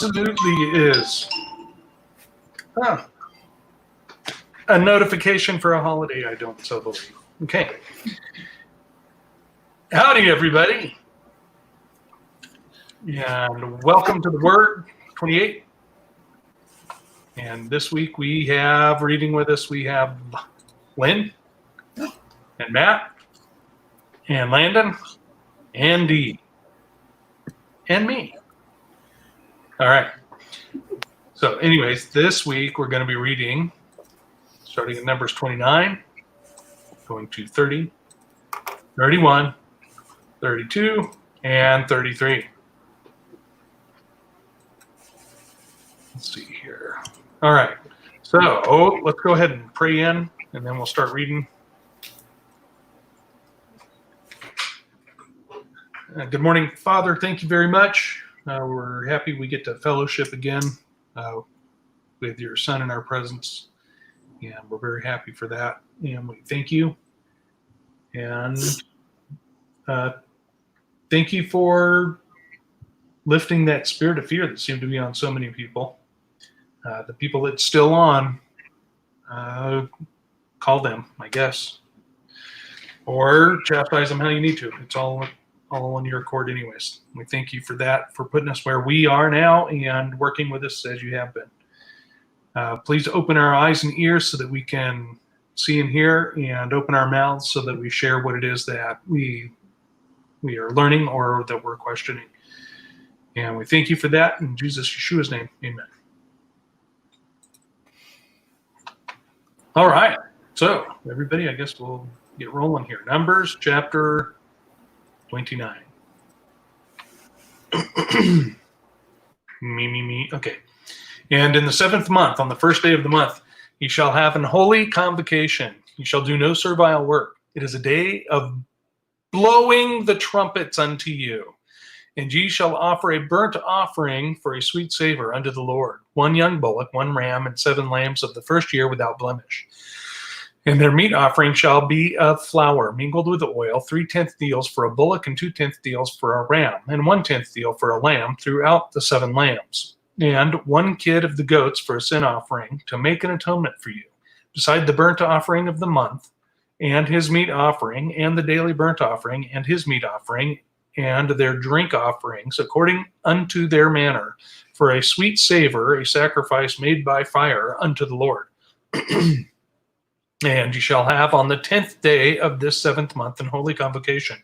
Absolutely is. Huh. A notification for a holiday, I don't so believe. Okay. Howdy, everybody. And welcome to the Word 28. And this week we have reading with us, we have Lynn and Matt and Landon and Dee and me. All right. So anyways, this week we're going to be reading starting at Numbers 29, going to 30, 31, 32, and 33. Let's see here. All right. So let's go ahead and pray in, and then we'll start reading. Good morning, Father. Thank you very much. We're happy we get to fellowship again with your Son in our presence, and we're very happy for that. And we thank you. And thank you for lifting that spirit of fear that seemed to be on so many people. The people that's still on, call them, I guess, or chastise them how you need to. It's all in your court anyways. We thank you for that, for putting us where we are now and working with us as you have been. Please open our eyes and ears so that we can see and hear, and open our mouths so that we share what it is that we are learning or that we're questioning. And we thank you for that in Jesus Yeshua's name. Amen. All right. So, everybody, I guess we'll get rolling here. Numbers chapter 29. me. Okay. And in the 7th month, on the first day of the month, ye shall have an holy convocation. Ye shall do no servile work. It is a day of blowing the trumpets unto you. And ye shall offer a burnt offering for a sweet savor unto the Lord, 1 young bullock, 1 ram, and 7 lambs of the first year without blemish. And their meat offering shall be of flour mingled with oil, 3/10 deals for a bullock, and 2/10 deals for a ram, and 1/10 deal for a lamb throughout the 7 lambs, and 1 kid of the goats for a sin offering to make an atonement for you, beside the burnt offering of the month, and his meat offering, and the daily burnt offering, and his meat offering, and their drink offerings, according unto their manner, for a sweet savor, a sacrifice made by fire unto the Lord. And ye shall have on the 10th day of this 7th month an holy convocation,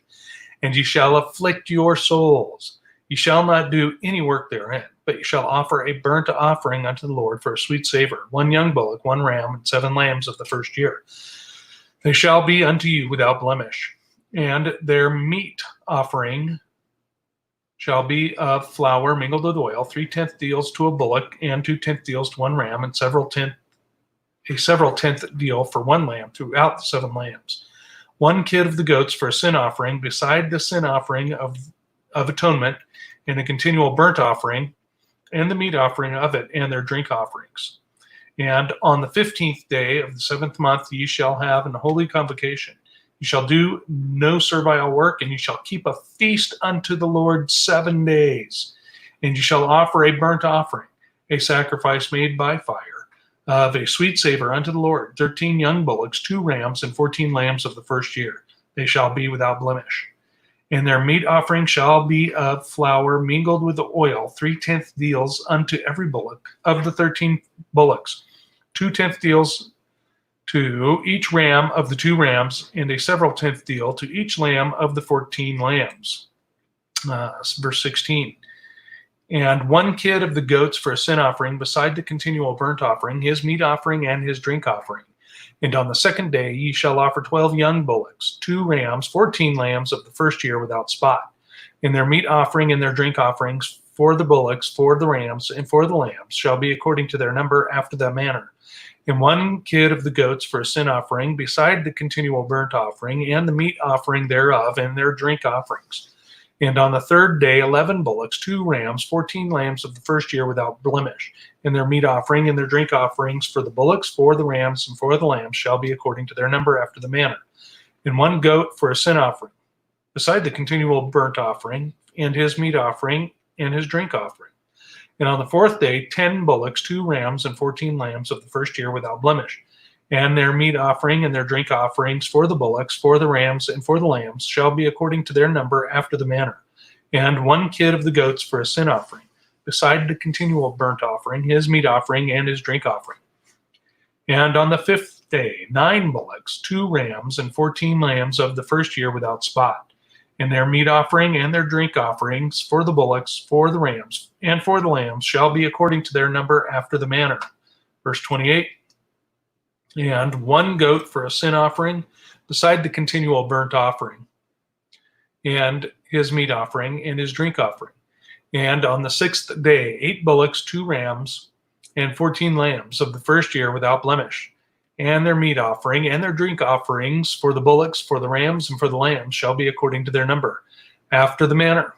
and ye shall afflict your souls. Ye shall not do any work therein, but ye shall offer a burnt offering unto the Lord for a sweet savor, 1 young bullock, 1 ram, and 7 lambs of the first year. They shall be unto you without blemish. And their meat offering shall be of flour mingled with oil, 3/10 deals to a bullock, and 2/10 deals to 1 ram, and several tenth deal for 1 lamb throughout the 7 lambs. 1 kid of the goats for a sin offering, beside the sin offering of atonement, and a continual burnt offering, and the meat offering of it, and their drink offerings. And on the 15th day of the 7th month ye shall have an holy convocation. You shall do no servile work, and you shall keep a feast unto the Lord 7 days. And you shall offer a burnt offering, a sacrifice made by fire, of a sweet savor unto the Lord, 13 young bullocks, 2 rams, and 14 lambs of the first year. They shall be without blemish. And their meat offering shall be of flour mingled with the oil, 3/10 deals unto every bullock of the 13 bullocks, 2/10 deals to each ram of the 2 rams, and a several tenth deal to each lamb of the 14 lambs. Verse 16. And 1 kid of the goats for a sin offering, beside the continual burnt offering, his meat offering, and his drink offering. And on the 2nd day ye shall offer 12 young bullocks, 2 rams, 14 lambs of the first year without spot. And their meat offering and their drink offerings for the bullocks, for the rams, and for the lambs shall be according to their number after that manner. And 1 kid of the goats for a sin offering, beside the continual burnt offering, and the meat offering thereof, and their drink offerings. And on the 3rd day 11 bullocks, 2 rams, 14 lambs of the first year without blemish. And their meat offering and their drink offerings for the bullocks, for the rams, and for the lambs shall be according to their number after the manner. And 1 goat for a sin offering, beside the continual burnt offering, and his meat offering, and his drink offering. And on the fourth day, 10 bullocks, 2 rams, and 14 lambs of the first year without blemish. And their meat offering and their drink offerings for the bullocks, for the rams, and for the lambs shall be according to their number after the manner. And 1 kid of the goats for a sin offering, beside the continual burnt offering, his meat offering, and his drink offering. And on the fifth day, 9 bullocks, 2 rams, and 14 lambs of the first year without spot. And their meat offering and their drink offerings for the bullocks, for the rams, and for the lambs shall be according to their number after the manner. Verse 28. And 1 goat for a sin offering, beside the continual burnt offering, and his meat offering, and his drink offering. And on the 6th day, 8 bullocks, 2 rams, and 14 lambs of the first year without blemish. And their meat offering and their drink offerings for the bullocks, for the rams, and for the lambs shall be according to their number, after the manner.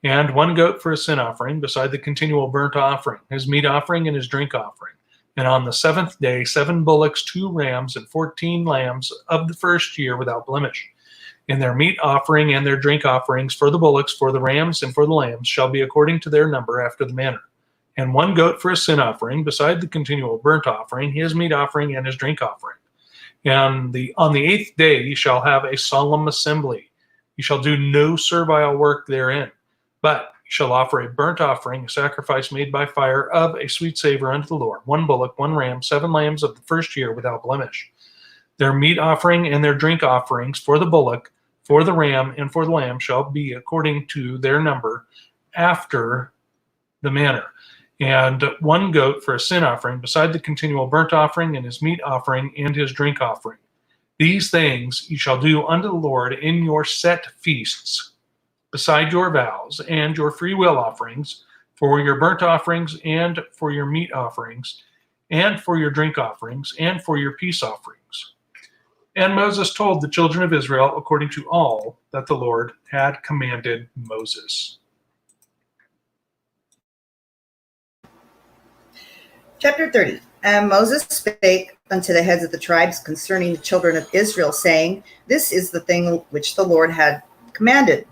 And 1 goat for a sin offering, beside the continual burnt offering, his meat offering, and his drink offering. And on the 7th day, 7 bullocks, 2 rams, and 14 lambs of the first year without blemish. And their meat offering and their drink offerings for the bullocks, for the rams, and for the lambs shall be according to their number after the manner. And 1 goat for a sin offering, beside the continual burnt offering, his meat offering, and his drink offering. And on the 8th day ye shall have a solemn assembly. You shall do no servile work therein, but you shall offer a burnt offering, a sacrifice made by fire of a sweet savor unto the Lord, 1 bullock, 1 ram, 7 lambs of the first year without blemish. Their meat offering and their drink offerings for the bullock, for the ram, and for the lamb shall be according to their number after the manner. And 1 goat for a sin offering, beside the continual burnt offering, and his meat offering, and his drink offering. These things you shall do unto the Lord in your set feasts, beside your vows, and your freewill offerings, for your burnt offerings, and for your meat offerings, and for your drink offerings, and for your peace offerings. And Moses told the children of Israel according to all that the Lord had commanded Moses. Chapter 30. And Moses spake unto the heads of the tribes concerning the children of Israel, saying, This is the thing which the Lord had commanded.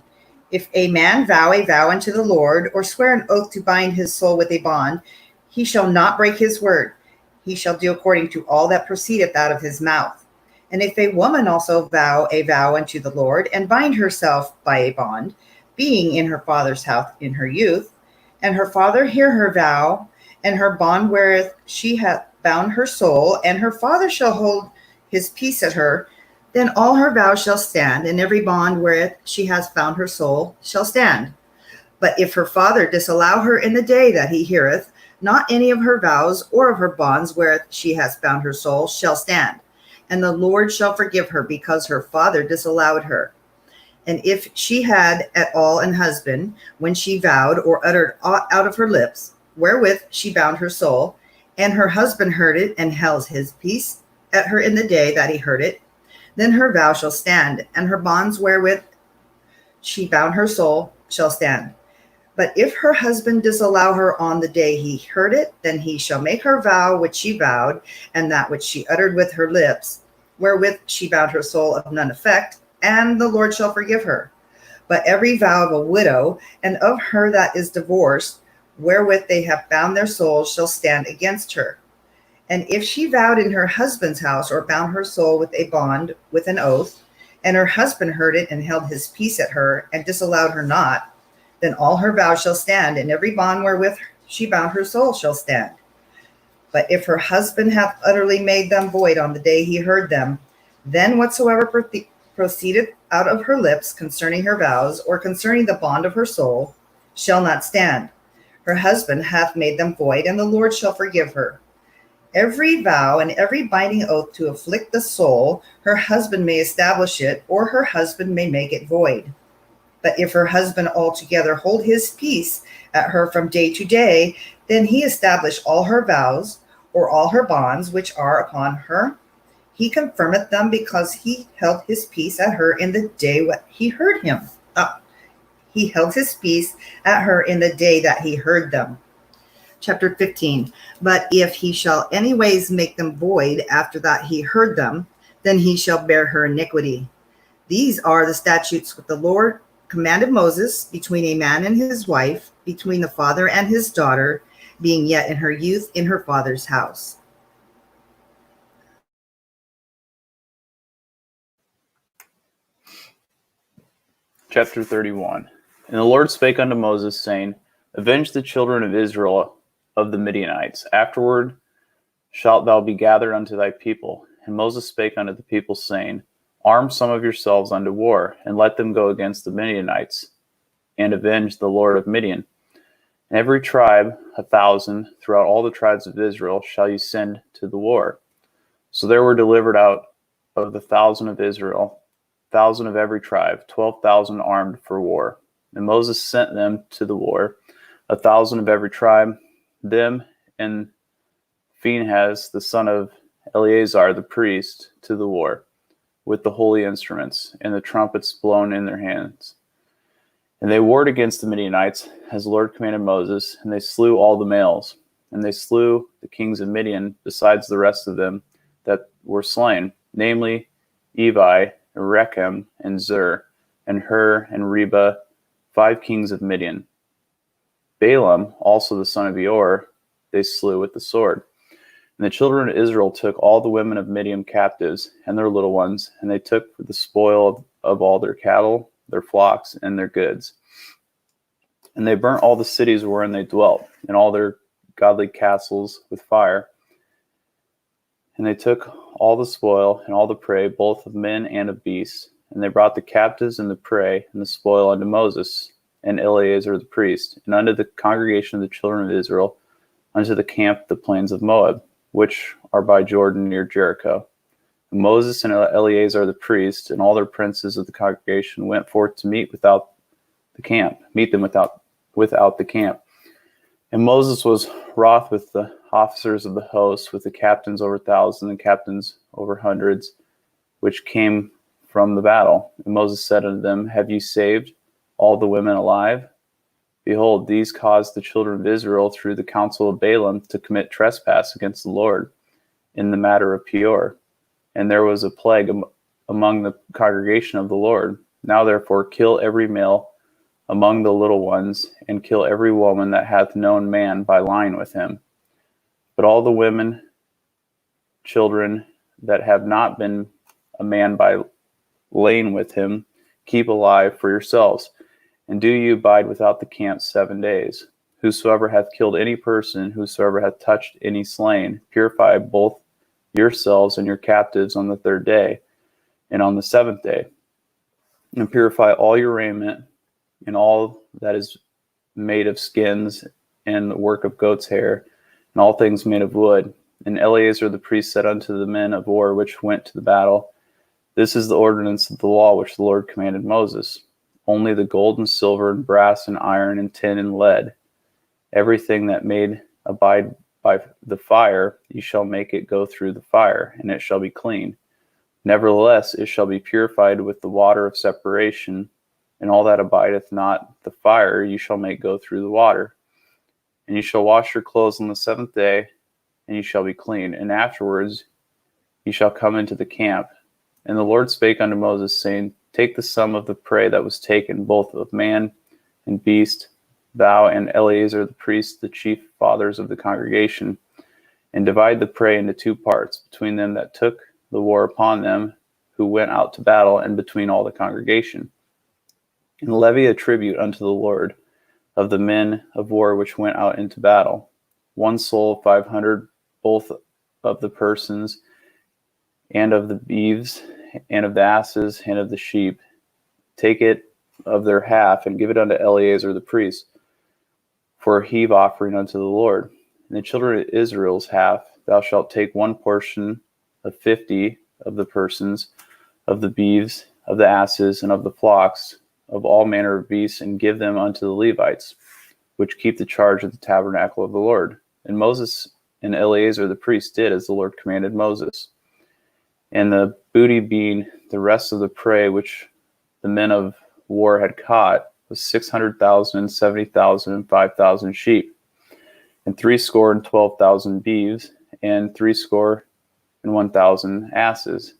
If a man vow a vow unto the Lord, or swear an oath to bind his soul with a bond, he shall not break his word. He shall do according to all that proceedeth out of his mouth. And if a woman also vow a vow unto the Lord, and bind herself by a bond, being in her father's house in her youth, and her father hear her vow, and her bond wherewith she hath bound her soul, and her father shall hold his peace at her, then all her vows shall stand, and every bond wherewith she has bound her soul shall stand. But if her father disallow her in the day that he heareth, not any of her vows or of her bonds wherewith she has bound her soul shall stand. And the Lord shall forgive her, because her father disallowed her. And if she had at all an husband, when she vowed or uttered aught out of her lips, wherewith she bound her soul, and her husband heard it, and held his peace at her in the day that he heard it, then her vow shall stand, and her bonds wherewith she bound her soul shall stand. But if her husband disallow her on the day he heard it, then he shall make her vow which she vowed, and that which she uttered with her lips, wherewith she bound her soul, of none effect, and the Lord shall forgive her. But every vow of a widow, and of her that is divorced, wherewith they have bound their souls, shall stand against her. And if she vowed in her husband's house, or bound her soul with a bond, with an oath, and her husband heard it, and held his peace at her, and disallowed her not, then all her vows shall stand, and every bond wherewith she bound her soul shall stand. But if her husband hath utterly made them void on the day he heard them, then whatsoever proceedeth out of her lips concerning her vows, or concerning the bond of her soul, shall not stand. Her husband hath made them void, and the Lord shall forgive her. Every vow and every binding oath to afflict the soul, her husband may establish it, or her husband may make it void. But if her husband altogether hold his peace at her from day to day, then he establish all her vows, or all her bonds which are upon her. He confirmeth them, because he held his peace at her in the day he heard him. He held his peace at her in the day that he heard them. Chapter 15. But if he shall anyways make them void after that he heard them, then he shall bear her iniquity. These are the statutes which the Lord commanded Moses, between a man and his wife, between the father and his daughter, being yet in her youth in her father's house. Chapter 31. And the Lord spake unto Moses, saying, Avenge the children of Israel of the Midianites. Afterward shalt thou be gathered unto thy people. And Moses spake unto the people, saying, Arm some of yourselves unto war, and let them go against the Midianites, and avenge the Lord of Midian. And every tribe 1,000 throughout all the tribes of Israel shall you send to the war. So there were delivered out of the 1,000 of Israel, 1,000 of every tribe, 12,000 armed for war. And Moses sent them to the war, 1,000 of every tribe, them and Phinehas, the son of Eleazar the priest, to the war, with the holy instruments, and the trumpets blown in their hands. And they warred against the Midianites, as the Lord commanded Moses, and they slew all the males. And they slew the kings of Midian, besides the rest of them that were slain, namely Evi, Rechem, and Zur, and Hur, and Reba, 5 kings of Midian. Balaam, also the son of Beor, they slew with the sword. And the children of Israel took all the women of Midian captives, and their little ones, and they took the spoil of all their cattle, their flocks, and their goods. And they burnt all the cities wherein they dwelt, and all their godly castles with fire. And they took all the spoil and all the prey, both of men and of beasts. And they brought the captives and the prey and the spoil unto Moses and Eleazar the priest, and unto the congregation of the children of Israel, unto the camp of the plains of Moab, which are by Jordan near Jericho. And Moses and Eleazar the priest and all their princes of the congregation went forth to meet them without the camp. And Moses was wroth with the officers of the host, with the captains over 1,000 and captains over hundreds, which came from the battle. And Moses said unto them, Have you saved all the women alive? Behold, these caused the children of Israel through the counsel of Balaam to commit trespass against the Lord in the matter of Peor. And there was a plague among the congregation of the Lord. Now therefore kill every male among the little ones, and kill every woman that hath known man by lying with him. But all the women, children that have not been a man by laying with him, keep alive for yourselves. And do you abide without the camp 7 days. Whosoever hath killed any person, whosoever hath touched any slain, purify both yourselves and your captives on the 3rd day, and on the 7th day. And purify all your raiment, and all that is made of skins, and the work of goat's hair, and all things made of wood. And Eleazar the priest said unto the men of war which went to the battle, This is the ordinance of the law which the Lord commanded Moses. Only the gold and silver and brass and iron and tin and lead, everything that made abide by the fire, you shall make it go through the fire, and it shall be clean. Nevertheless, it shall be purified with the water of separation, and all that abideth not the fire you shall make go through the water. And you shall wash your clothes on the 7th day, and you shall be clean. And afterwards you shall come into the camp. And the Lord spake unto Moses, saying, Take the sum of the prey that was taken, both of man and beast, thou and Eleazar the priest, the chief fathers of the congregation, and divide the prey into 2 parts, between them that took the war upon them, who went out to battle, and between all the congregation. And levy a tribute unto the Lord of the men of war which went out into battle, 1 soul 500, both of the persons, and of the beeves, and of the asses, and of the sheep. Take it of their half, and give it unto Eleazar the priest, for a heave offering unto the Lord. And the children of Israel's half, thou shalt take 1 portion of 50 of the persons, of the beeves, of the asses, and of the flocks, of all manner of beasts, and give them unto the Levites, which keep the charge of the tabernacle of the Lord. And Moses and Eleazar the priest did as the Lord commanded Moses. And the booty being the rest of the prey which the men of war had caught was 600,000, 70,000, and 5,000 sheep, and 12,000 beeves, and 1,000 asses,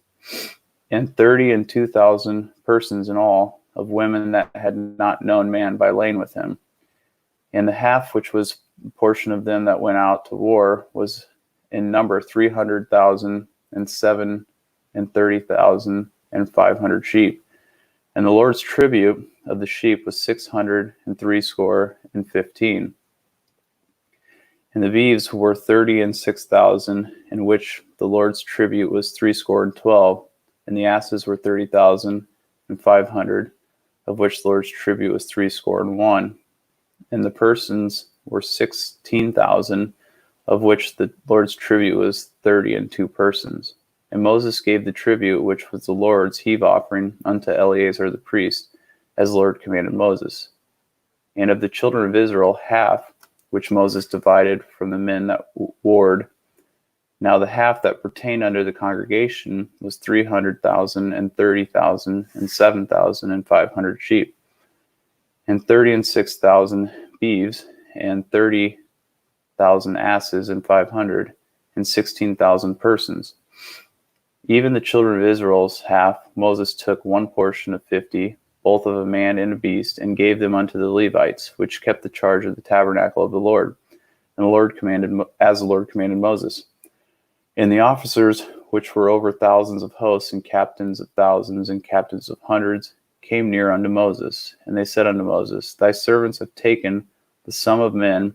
and 32,000 persons in all, of women that had not known man by laying with him. And the half which was the portion of them that went out to war was in number 300,000 and 30,000 and 500 sheep. And the Lord's tribute of the sheep was 615. And the beeves were 30 and 6,000, in which the Lord's tribute was 12. And the asses were 30,500, of which the Lord's tribute was 61. And the persons were 16,000, of which the Lord's tribute was 32 persons. And Moses gave the tribute, which was the Lord's heave offering, unto Eleazar the priest, as the Lord commanded Moses. And of the children of Israel, half, which Moses divided from the men that warred. Now the half that pertained unto the congregation was 300,000 and 30,000 and 7,500 sheep, and 30 and 6,000 beeves, and 30,000 asses, and 500 and 16,000 persons. Even the children of Israel's half, Moses took one portion of 50, both of a man and a beast, and gave them unto the Levites, which kept the charge of the tabernacle of the Lord, and the Lord commanded, as the Lord commanded Moses. And the officers, which were over thousands of hosts, and captains of thousands, and captains of hundreds, came near unto Moses, and they said unto Moses, Thy servants have taken the sum of men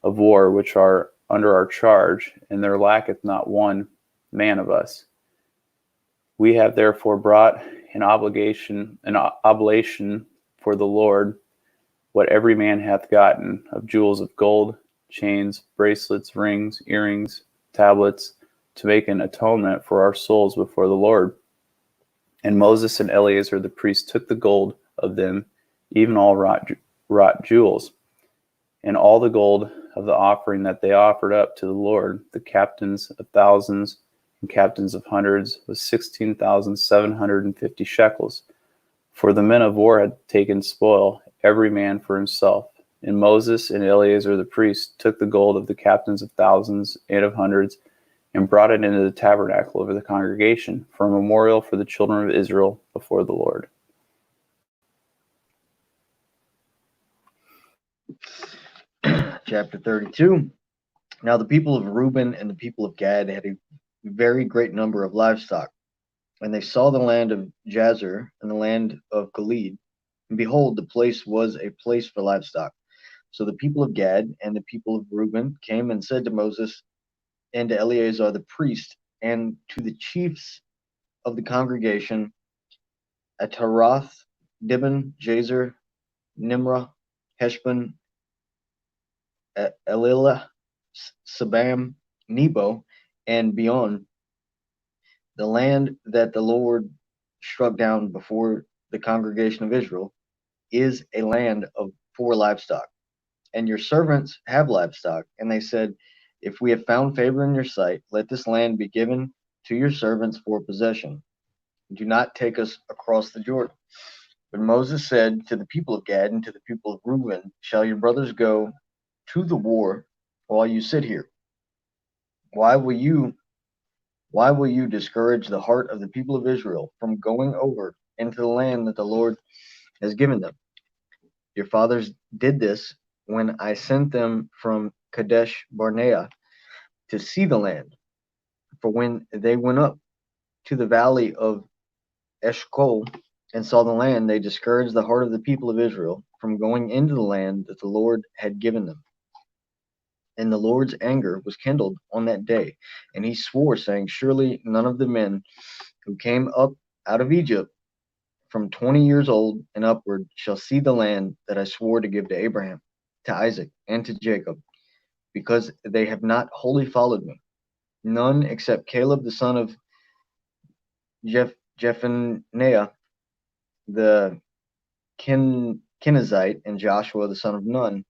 of war which are under our charge, and there lacketh not one man of us. We have therefore brought an oblation for the Lord, what every man hath gotten of jewels of gold, chains, bracelets, rings, earrings, tablets, to make an atonement for our souls before the Lord. And Moses and Eleazar the priest took the gold of them, even all wrought jewels, and all the gold of the offering that they offered up to the Lord, the captains of thousands and captains of hundreds, was 16,750 shekels. For the men of war had taken spoil, every man for himself. And Moses and Eleazar the priest took the gold of the captains of thousands and of hundreds, and brought it into the tabernacle of the congregation for a memorial for the children of Israel before the Lord. Chapter 32. Now the people of Reuben and the people of Gad had a very great number of livestock. And they saw the land of Jazer and the land of Gilead, and behold, the place was a place for livestock. So the people of Gad and the people of Reuben came and said to Moses and to Eleazar the priest, and to the chiefs of the congregation at Harath, Dibon, Jazer, Nimrah, Heshbon, Elilah, Sabam, Nebo, and beyond, the land that the Lord struck down before the congregation of Israel is a land for livestock. And your servants have livestock. And they said, If we have found favor in your sight, let this land be given to your servants for possession. Do not take us across the Jordan. But Moses said to the people of Gad and to the people of Reuben, Shall your brothers go to the war while you sit here? Why will you discourage the heart of the people of Israel from going over into the land that the Lord has given them? Your fathers did this when I sent them from Kadesh Barnea to see the land. For when they went up to the valley of Eshcol and saw the land, they discouraged the heart of the people of Israel from going into the land that the Lord had given them. And the Lord's anger was kindled on that day, and he swore, saying, Surely none of the men who came up out of Egypt from 20 years old and upward shall see the land that I swore to give to Abraham, to Isaac, and to Jacob, because they have not wholly followed me. None except Caleb the son of Jephunneh the Kenizzite, and Joshua the son of Nun,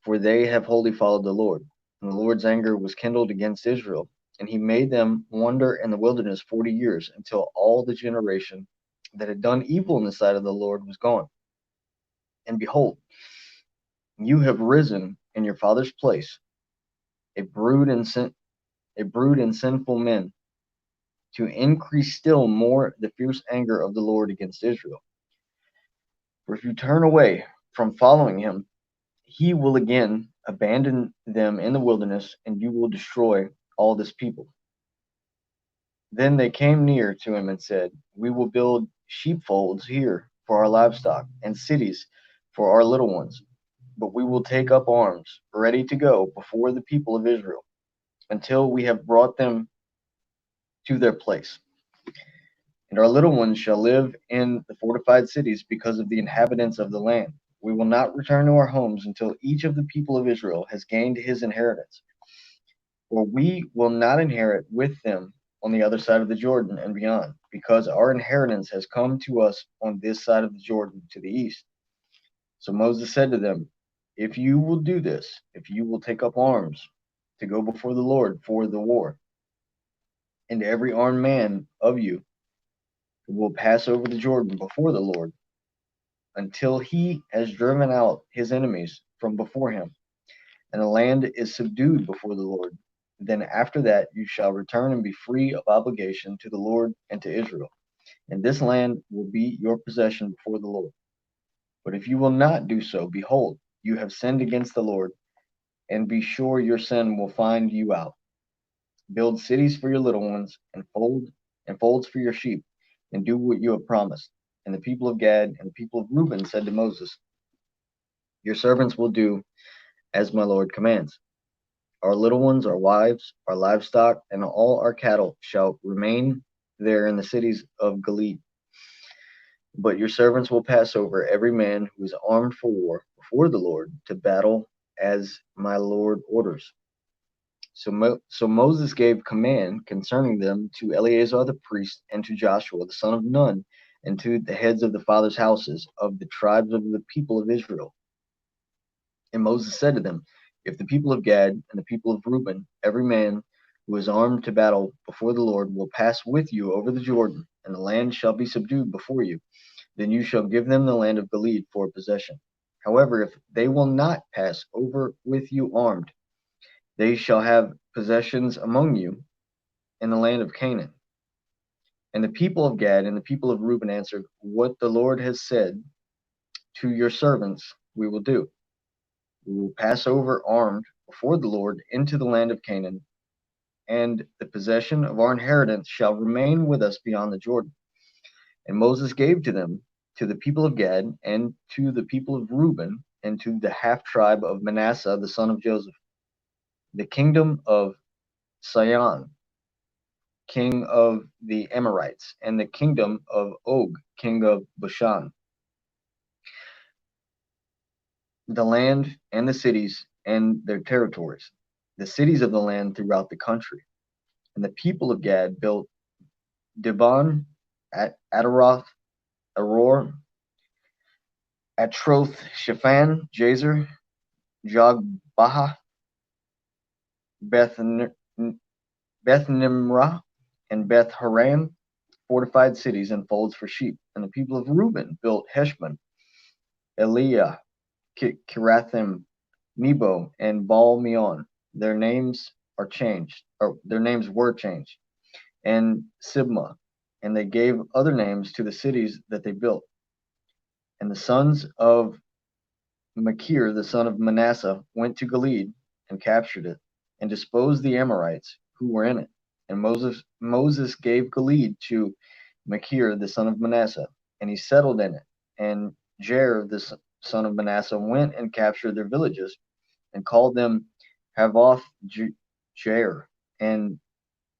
for they have wholly followed the Lord. And the Lord's anger was kindled against Israel, and he made them wander in the wilderness 40 years, until all the generation that had done evil in the sight of the Lord was gone. And behold, you have risen in your father's place, a brood and sinful men, to increase still more the fierce anger of the Lord against Israel. For if you turn away from following him, he will again Abandon them in the wilderness, and you will destroy all this people. Then they came near to him and said, We will build sheepfolds here for our livestock, and cities for our little ones. But we will take up arms, ready to go before the people of Israel, until we have brought them to their place. And our little ones shall live in the fortified cities because of the inhabitants of the land. We will not return to our homes until each of the people of Israel has gained his inheritance. For we will not inherit with them on the other side of the Jordan and beyond, because our inheritance has come to us on this side of the Jordan to the east. So Moses said to them, If you will do this, if you will take up arms to go before the Lord for the war, and every armed man of you will pass over the Jordan before the Lord, until he has driven out his enemies from before him, and the land is subdued before the Lord. Then after that you shall return and be free of obligation to the Lord and to Israel, and this land will be your possession before the Lord. But if you will not do so, behold, you have sinned against the Lord, and be sure your sin will find you out. Build cities for your little ones, and folds for your sheep, and do what you have promised. And the people of Gad and the people of Reuben said to Moses, Your servants will do as my Lord commands. Our little ones, our wives, our livestock, and all our cattle shall remain there in the cities of Gilead. But your servants will pass over every man who is armed for war before the Lord to battle as my Lord orders. So Moses gave command concerning them to Eleazar the priest and to Joshua the son of Nun and to the heads of the fathers' houses of the tribes of the people of Israel. And Moses said to them, If the people of Gad and the people of Reuben, every man who is armed to battle before the Lord, will pass with you over the Jordan, and the land shall be subdued before you, then you shall give them the land of Gilead for possession. However, if they will not pass over with you armed, they shall have possessions among you in the land of Canaan. And the people of Gad and the people of Reuben answered, What the Lord has said to your servants we will do. We will pass over armed before the Lord into the land of Canaan, and the possession of our inheritance shall remain with us beyond the Jordan. And Moses gave to them, to the people of Gad, and to the people of Reuben, and to the half tribe of Manasseh the son of Joseph, the kingdom of Sihon, king of the Amorites, and the kingdom of Og, king of Bashan, the land and the cities and their territories, the cities of the land throughout the country. And the people of Gad built Dibon, Ataroth, Aror, Atroth, Shaphan, Jazer, Jogbaha, Beth Nimrah, and Beth Haran, fortified cities and folds for sheep. And the people of Reuben built Heshbon, Eliah, Kirathim, Nebo, and Baal Meon. Their names were changed, and Sibmah, and they gave other names to the cities that they built. And the sons of Machir, the son of Manasseh, went to Gilead and captured it, and disposed the Amorites who were in it. And Moses gave Gilead to Machir, the son of Manasseh, and he settled in it. And Jair, the son of Manasseh, went and captured their villages, and called them Havoth Jair. And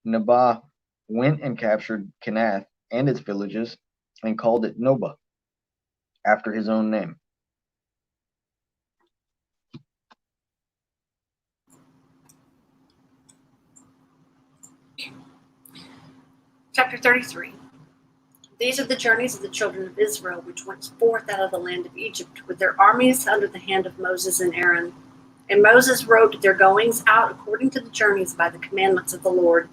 Nabah went and captured Kenath and its villages, and called it Nobah, after his own name. Chapter 33. These are the journeys of the children of Israel, which went forth out of the land of Egypt, with their armies under the hand of Moses and Aaron. And Moses wrote their goings out according to the journeys by the commandments of the Lord.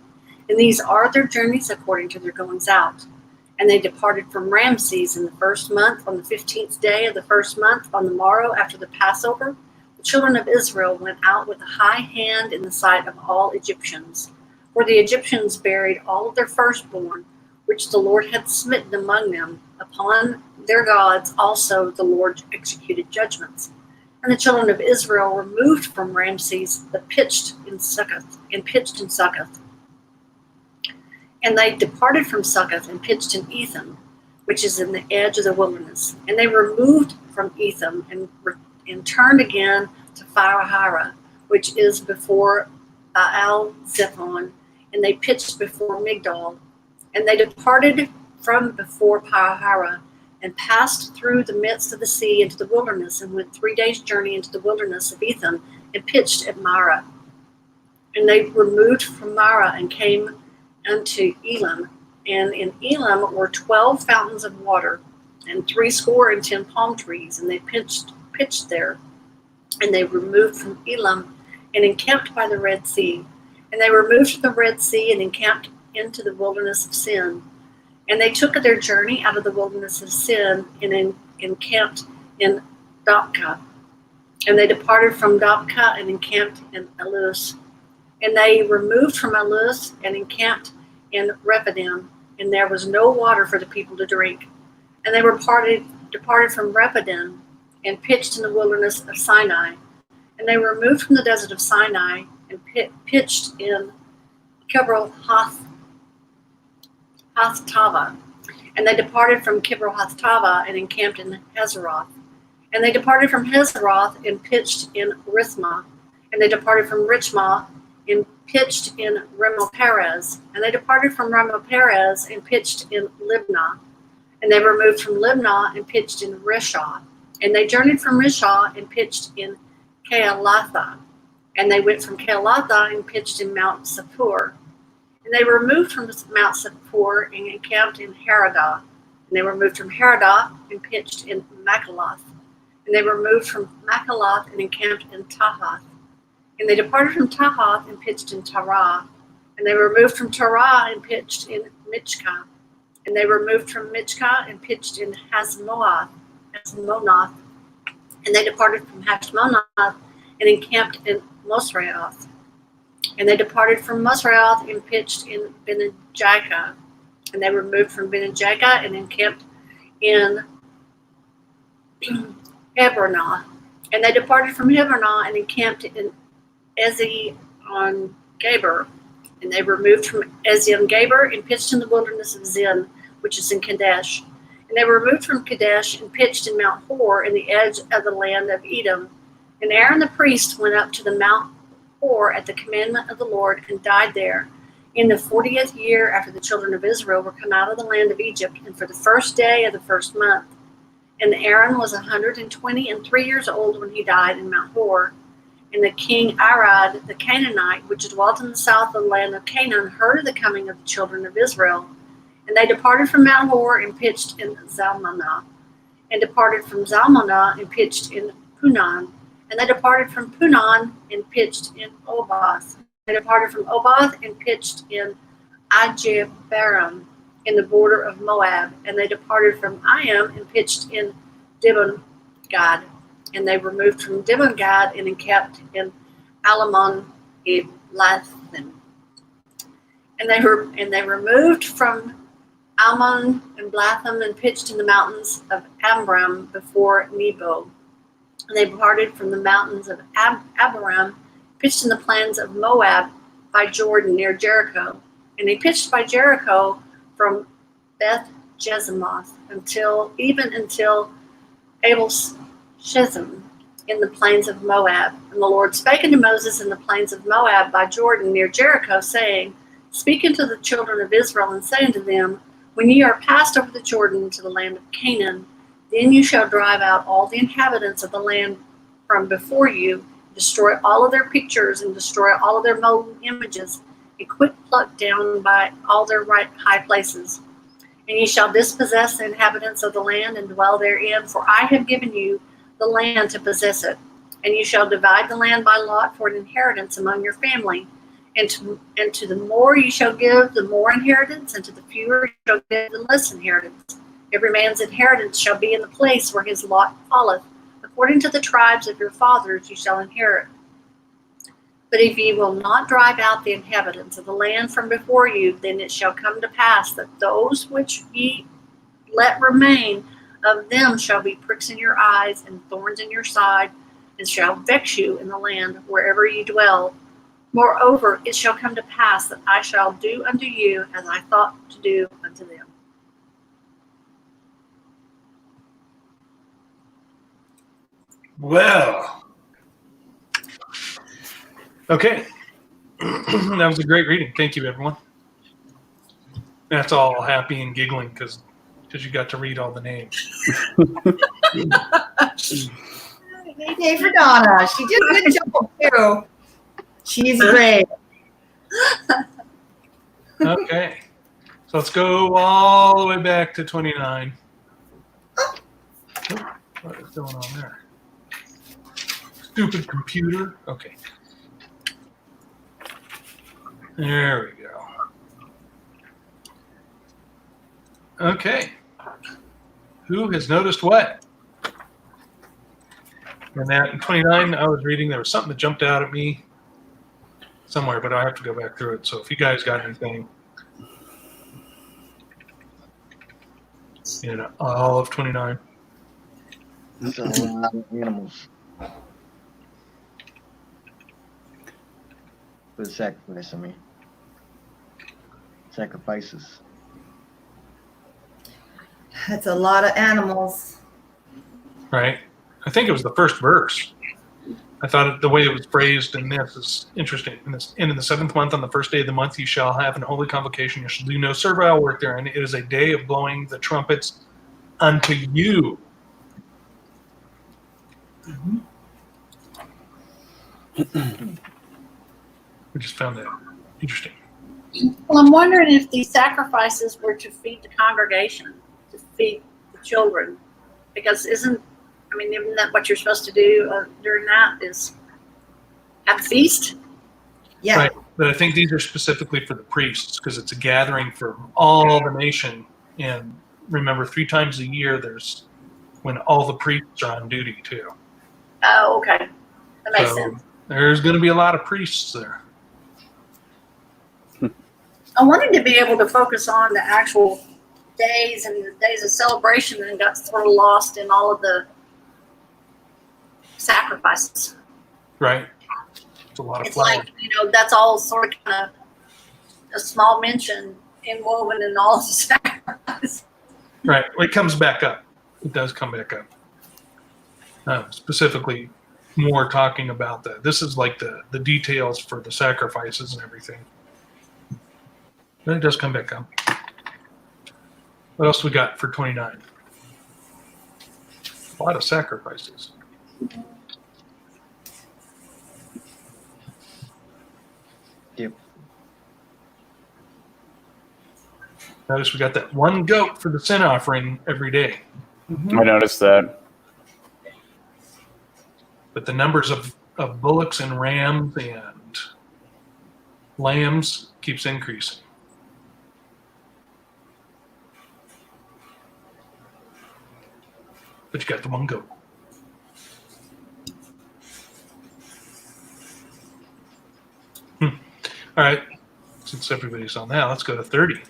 And these are their journeys according to their goings out. And they departed from Ramses in the first month, on the 15th day of the first month, on the morrow after the Passover. The children of Israel went out with a high hand in the sight of all Egyptians. For the Egyptians buried all of their firstborn, which the Lord had smitten among them. Upon their gods also the Lord executed judgments. And the children of Israel removed from Ramses the pitched in Succoth. And they departed from Succoth and pitched in Etham, which is in the edge of the wilderness. And they removed from Etham and turned again to Phirahira, which is before Baal-zephon, and they pitched before Migdol. And they departed from before Phirahira and passed through the midst of the sea into the wilderness, and went 3 days' journey into the wilderness of Etham, and pitched at Marah. And they removed from Marah and came unto Elam. And in Elam were 12 fountains of water, and 70 palm trees, and they pitched there. And they removed from Elam and encamped by the Red Sea. And they removed from the Red Sea and encamped into the wilderness of Sin. And they took their journey out of the wilderness of Sin and encamped in Dopka. And they departed from Dopka and encamped in Elus. And they removed from Elus and encamped in Rephidim. And there was no water for the people to drink. And they departed from Rephidim and pitched in the wilderness of Sinai. And they removed from the desert of Sinai and pitched in Kibroth Hattava. And they departed from Kibroth Hattava and encamped in Hazeroth. And they departed from Hazeroth and pitched in Rithmah. And they departed from Richmah and pitched in Ramoth-Perez. And they departed from Ramoth-Perez and pitched in Libnah. And they removed from Libnah and pitched in Rishah. And they journeyed from Rishah and pitched in Kaalatha. And they went from Kaalatha and pitched in Mount Sephur. And they removed from Mount Sephur and encamped in Haradah. And they removed from Haradah and pitched in Machaloth. And they removed from Machaloth and encamped in Tahath. And they departed from Tahath and pitched in Tarah. And they removed from Tarah and pitched in Michkah. And they removed from Michkah and pitched in Hashmonath. And they departed from Hashmonath and encamped in Mosraioth. And they departed from Mosraioth and pitched in Benijacah. And they removed from Benijacah and encamped in Hebronah. And they departed from Hebronah and encamped in Ezion-Geber. And they removed from Ezion-Geber and pitched in the wilderness of Zin, which is in Kadesh. And they removed from Kadesh and pitched in Mount Hor in the edge of the land of Edom. And Aaron the priest went up to the Mount Hor at the commandment of the Lord and died there in the 40th year after the children of Israel were come out of the land of Egypt, and for the first day of the first month. And Aaron was 123 years old when he died in Mount Hor. And the king Arad the Canaanite, which dwelt in the south of the land of Canaan, heard of the coming of the children of Israel. And they departed from Mount Hor and pitched in Zalmanah, and departed from Zalmanah and pitched in Punon. And they departed from Punon and pitched in Oboth. They departed from Oboth and pitched in Ajebaram in the border of Moab. And they departed from Iam and pitched in Dibon-Gad. And they removed from Dibon-Gad and encamped in Almon-Eblathim. And they removed from Almon and Blatham and pitched in the mountains of Amram before Nebo. And they departed from the mountains of Abiram, pitched in the plains of Moab by Jordan near Jericho. And they pitched by Jericho from Beth Jezimoth until Abel-Shezim in the plains of Moab. And the Lord spake unto Moses in the plains of Moab by Jordan near Jericho, saying, Speak unto the children of Israel, and say unto them, When ye are passed over the Jordan to the land of Canaan, then you shall drive out all the inhabitants of the land from before you, destroy all of their pictures, and destroy all of their molten images, and quit pluck down by all their right high places. And ye shall dispossess the inhabitants of the land, and dwell therein, for I have given you the land to possess it. And you shall divide the land by lot for an inheritance among your family. And to the more you shall give, the more inheritance, and to the fewer you shall give, the less inheritance. Every man's inheritance shall be in the place where his lot falleth. According to the tribes of your fathers you shall inherit. But if ye will not drive out the inhabitants of the land from before you, then it shall come to pass that those which ye let remain of them shall be pricks in your eyes and thorns in your side, and shall vex you in the land wherever you dwell. Moreover, it shall come to pass that I shall do unto you as I thought to do unto them. Well, okay. That was a great reading. Thank you, everyone. That's all happy and giggling because you got to read all the names. Yay for Donna. She did a good job too. She's great. Okay. So let's go all the way back to 29. What is going on there? Stupid computer. Okay. There we go. Okay. Who has noticed what? And that in 29, I was reading, there was something that jumped out at me somewhere, but I have to go back through it. So if you guys got anything in all of 29. That's a lot of animals. For the sacrifice, sacrifices. That's a lot of animals. Right? I think it was the first verse. I thought the way it was phrased in this is interesting. In the 7th month, on the first day of the month, you shall have an holy convocation. You shall do no servile work therein. It is a day of blowing the trumpets unto you. We just found that interesting. Well, I'm wondering if these sacrifices were to feed the congregation, to feed the children, because isn't that what you're supposed to do during that is have a feast? Yeah. Right. But I think these are specifically for the priests because it's a gathering for all the nation. And remember, 3 times a year, there's when all the priests are on duty too. Oh, okay. That makes So sense. there's going to be a lot of priests there. I wanted to be able to focus on the actual days and the days of celebration and got sort of lost in all of the sacrifices. Right. It's a lot of It's flowers. like, that's all sort of kind of a small mention inwoven in all the sacrifices. Right. Well, it comes back up. It does come back up. Specifically, more talking about that. This is like the details for the sacrifices and everything. But it does come back up. What else we got for 29? A lot of sacrifices. Yep. Notice we got that one goat for the sin offering every day. I noticed that. But the numbers of bullocks and rams and lambs keeps increasing. But you got the one goat. All right. Since everybody's on that, let's go to 30.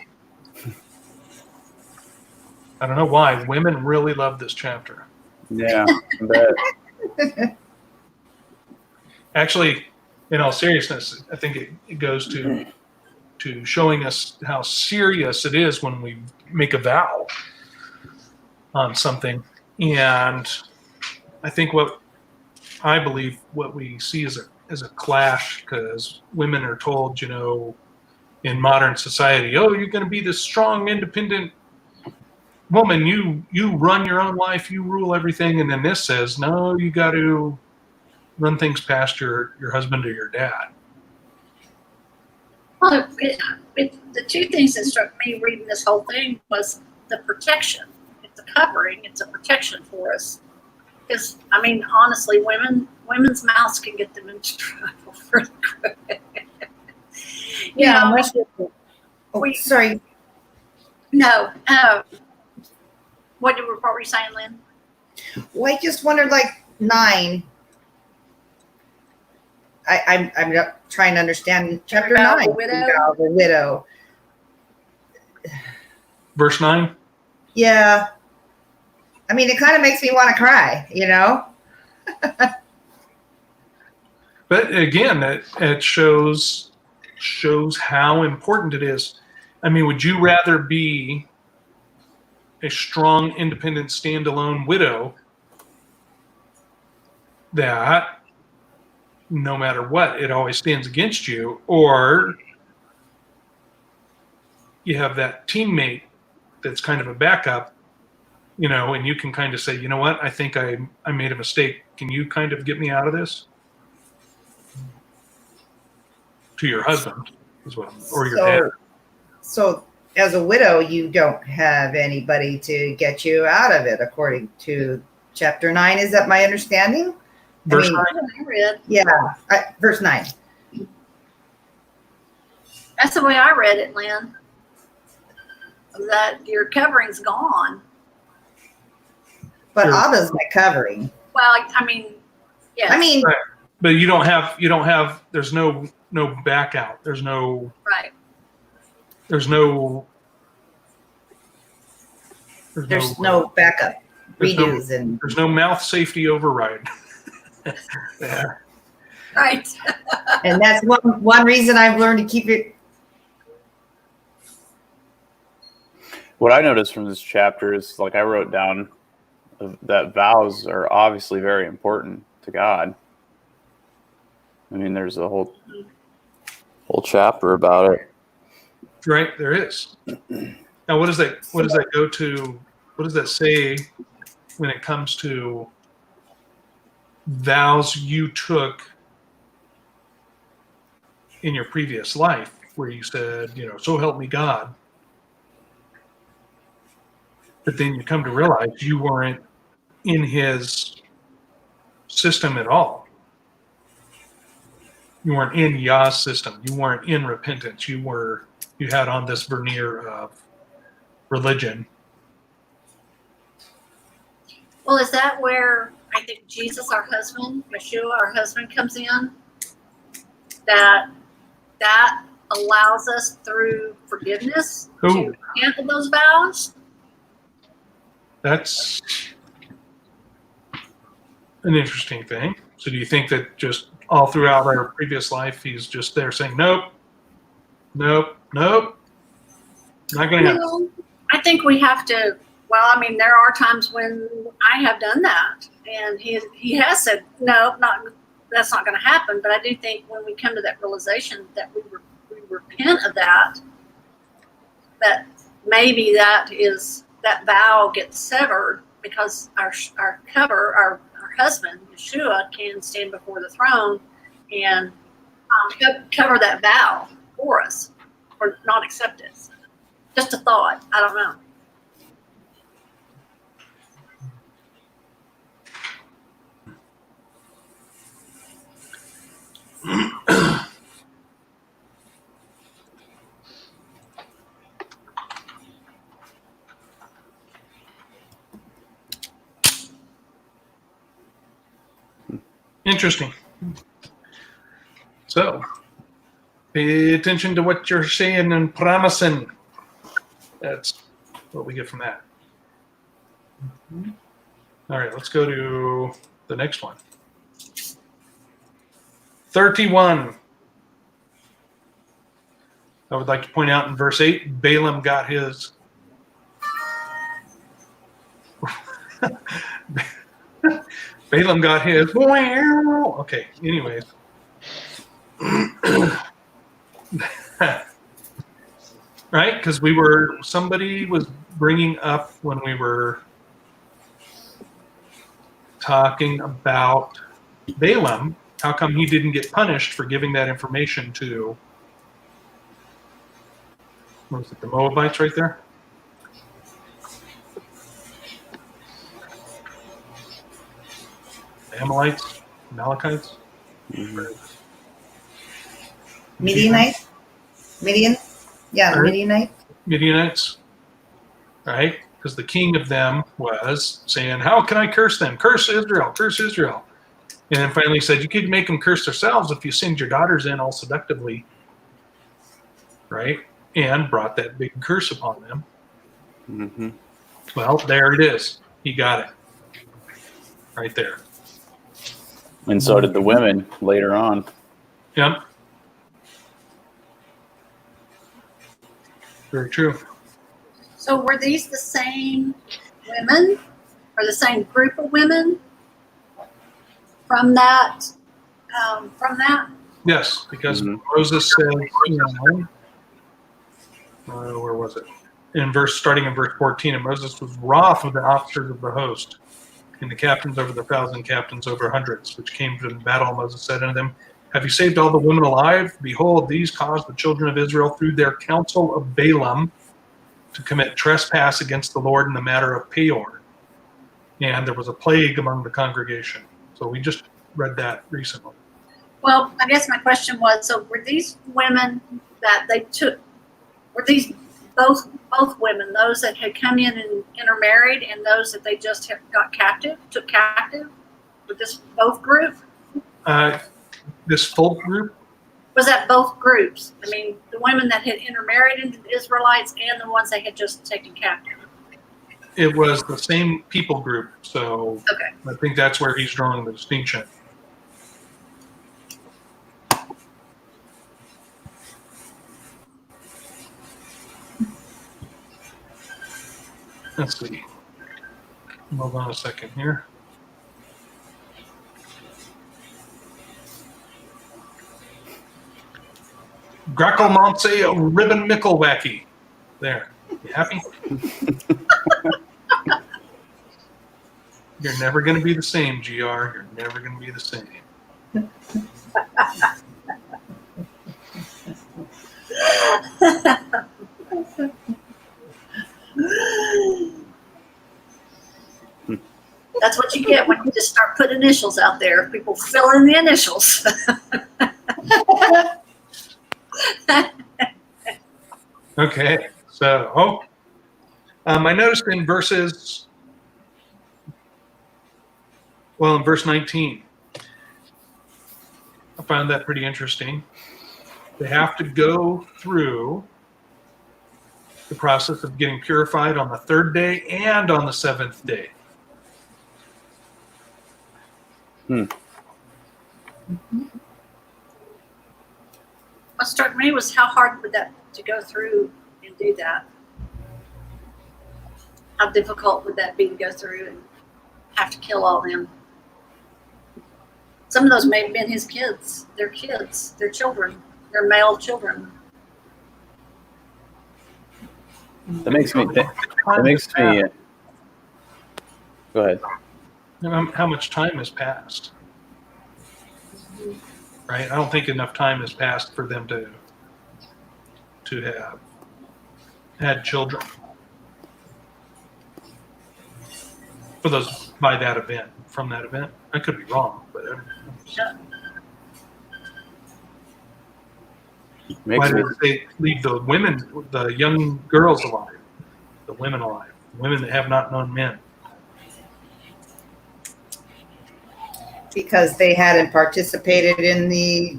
I don't know why. Women really love this chapter. Yeah, I bet. Actually, in all seriousness, I think it goes to showing us how serious it is when we make a vow on something. And I think what we see is a clash because women are told, in modern society, oh, you're going to be this strong, independent woman. You run your own life, you rule everything. And then this says, no, you got to run things past your husband or your dad. Well, the 2 things that struck me reading this whole thing was the protection. It's a covering. It's a protection for us. Because, honestly, women's mouths can get them into trouble pretty quick. Yeah. We- Sorry. No. What were you saying, Lynn? Well, I just wondered, 9. I'm trying to understand chapter About 9. the widow? About the widow. Verse 9. Yeah. It kind of makes me want to cry, But again, it shows how important it is. I mean, would you rather be a strong, independent, standalone widow that no matter what, it always stands against you, or you have that teammate that's kind of a backup, and you can kind of say, you know what, I think I made a mistake. Can you kind of get me out of this? To your husband as well, or your dad. So as a widow, you don't have anybody to get you out of it, according to chapter 9. Is that my understanding? Verse 9. I read. Yeah, verse 9. That's the way I read it, Lynn. That your covering's gone. But Sure. Abba's my covering. Well, I mean, yes. I mean, Right. But you don't have. There's no back out. There's no right. there's no backup There's no- redos and there's no mouth safety override. Yeah. Right. and that's one reason I've learned to keep it. What I noticed from this chapter is, like, I wrote down that vows are obviously very important to God. I mean, there's a whole chapter about it. Right, there is. Now, what does that go to? What does that say when it comes to vows you took in your previous life, where you said, so help me God, but then you come to realize you weren't in His system at all. You weren't in Yah's system. You weren't in repentance. You had on this veneer of religion. Well, is that where I think Jesus, our husband, Yeshua, our husband, comes in? That allows us through forgiveness Who? to cancel those vows? That's an interesting thing. So do you think that just all throughout our previous life, He's just there saying, nope, nope, nope, not going to happen? Well, I think we have to. Well, I mean, there are times when I have done that, and he has said, no, that's not going to happen. But I do think when we come to that realization that we repent of that maybe that vow gets severed because our husband, Yeshua, can stand before the throne and cover that vow for us or not accept it. Just a thought. I don't know. Interesting. So, pay attention to what you're saying and promising. That's what we get from that. All right, let's go to the next one. 31. I would like to point out in verse 8, Balaam got his. Balaam got his. Okay, anyways. Right? Because somebody was bringing up when we were talking about Balaam, how come he didn't get punished for giving that information to, what was it, the Moabites right there? The Amalekites? Midianite? Midian? Yeah, Right. Midianite. Midianites, right? Because the king of them was saying, how can I curse them? Curse Israel, curse Israel. And then finally said, you could make them curse themselves if you send your daughters in all seductively, right? And brought that big curse upon them. Mm-hmm. Well, there it is. He got it. Right there. And so did the women later on. Yep. Very true. So were these the same women or the same group of women from that? Yes, because Mhm. Moses said, where was it? Starting in verse 14, and Moses was wroth with the officers of the host, and the captains over the 1,000, captains over hundreds, which came to the battle. Moses said unto them, have you saved all the women alive? Behold, these caused the children of Israel through their counsel of Balaam to commit trespass against the Lord in the matter of Peor. And there was a plague among the congregation. So we just read that recently. Well, I guess my question was, so were these women that they took, were these both women, those that had come in and intermarried and those that they just took captive? With this both group? This full group, Was that both groups? I mean, the women that had intermarried into the Israelites and the ones they had just taken captive. it was the same people group. So Okay. I think that's where he's drawing the distinction. Let's see. Hold on a second here. Grackelmonse Ribbon Mickelwacky. There. You happy? You're never going to be the same, GR. You're never going to be the same. That's what you get when you just start putting initials out there. People fill in the initials. Okay. So, I noticed in verse 19, I found that pretty interesting. They have to go through the process of getting purified on the third day and on the seventh day. What struck me was how hard would that to go through and do that? How difficult would that be to go through and have to kill all them? Some of those may have been his kids, their children, their male children. That makes me think. That makes me. Go ahead. How much time has passed? Right? I don't think enough time has passed for them to have had children for those from that event. I could be wrong, but why did they leave the young girls alive, the women that have not known men? Because they hadn't participated in the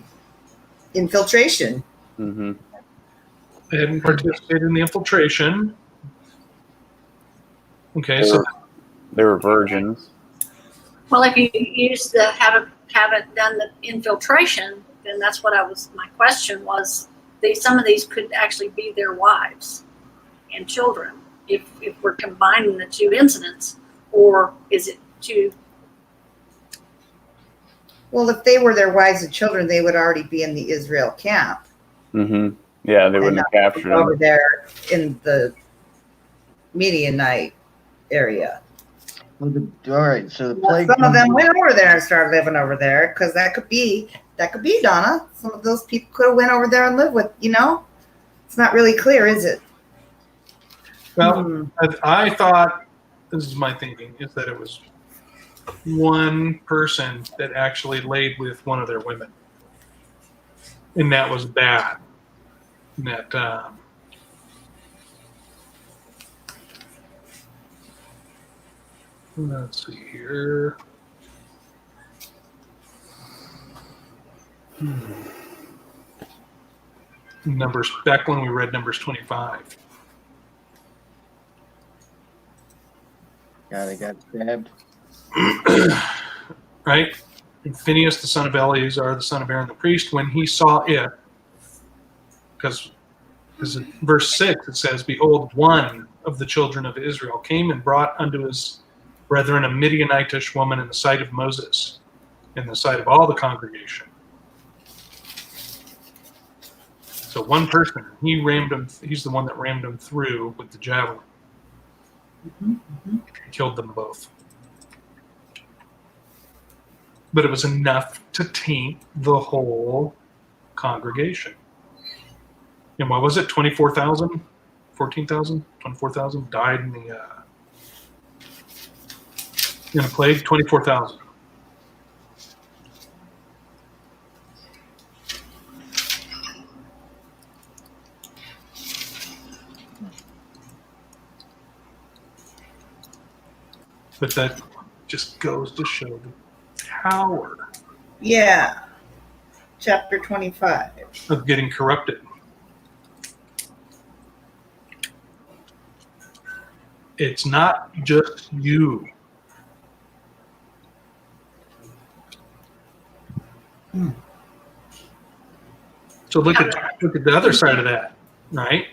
infiltration. Mm-hmm. They hadn't participated in the infiltration. Okay, so They were virgins. Well, if you use the haven't done the infiltration, then that's what my question was. Some of these could actually be their wives and children if we're combining the two incidents, or is it two? Well, if they were their wives and children, they would already be in the Israel camp. Mm-hmm. Yeah, they wouldn't have captured over them. there in the Midianite area. All right, so the plague. Some of them went over there and started living over there because that could be Donna. Some of those people could have went over there and lived with. It's not really clear, is it? well, I thought, this is my thinking, is that it was one person that actually laid with one of their women, and that was bad. And that let's see here. Numbers, back when we read Numbers 25. Yeah, they got stabbed. Right? And Phinehas, the son of Eleazar, the son of Aaron the priest, when he saw it, because in verse 6 it says, "Behold, one of the children of Israel came and brought unto his brethren a Midianitish woman in the sight of Moses, in the sight of all the congregation." So one person, he rammed him. He's the one that rammed him through with the javelin. He killed them both. But it was enough to taint the whole congregation. And what was it? 24,000, 14,000, 24,000 died in a plague. 24,000. But that just goes to show the power Yeah. Chapter 25. of getting corrupted. It's not just you. So look at the other side of that, right?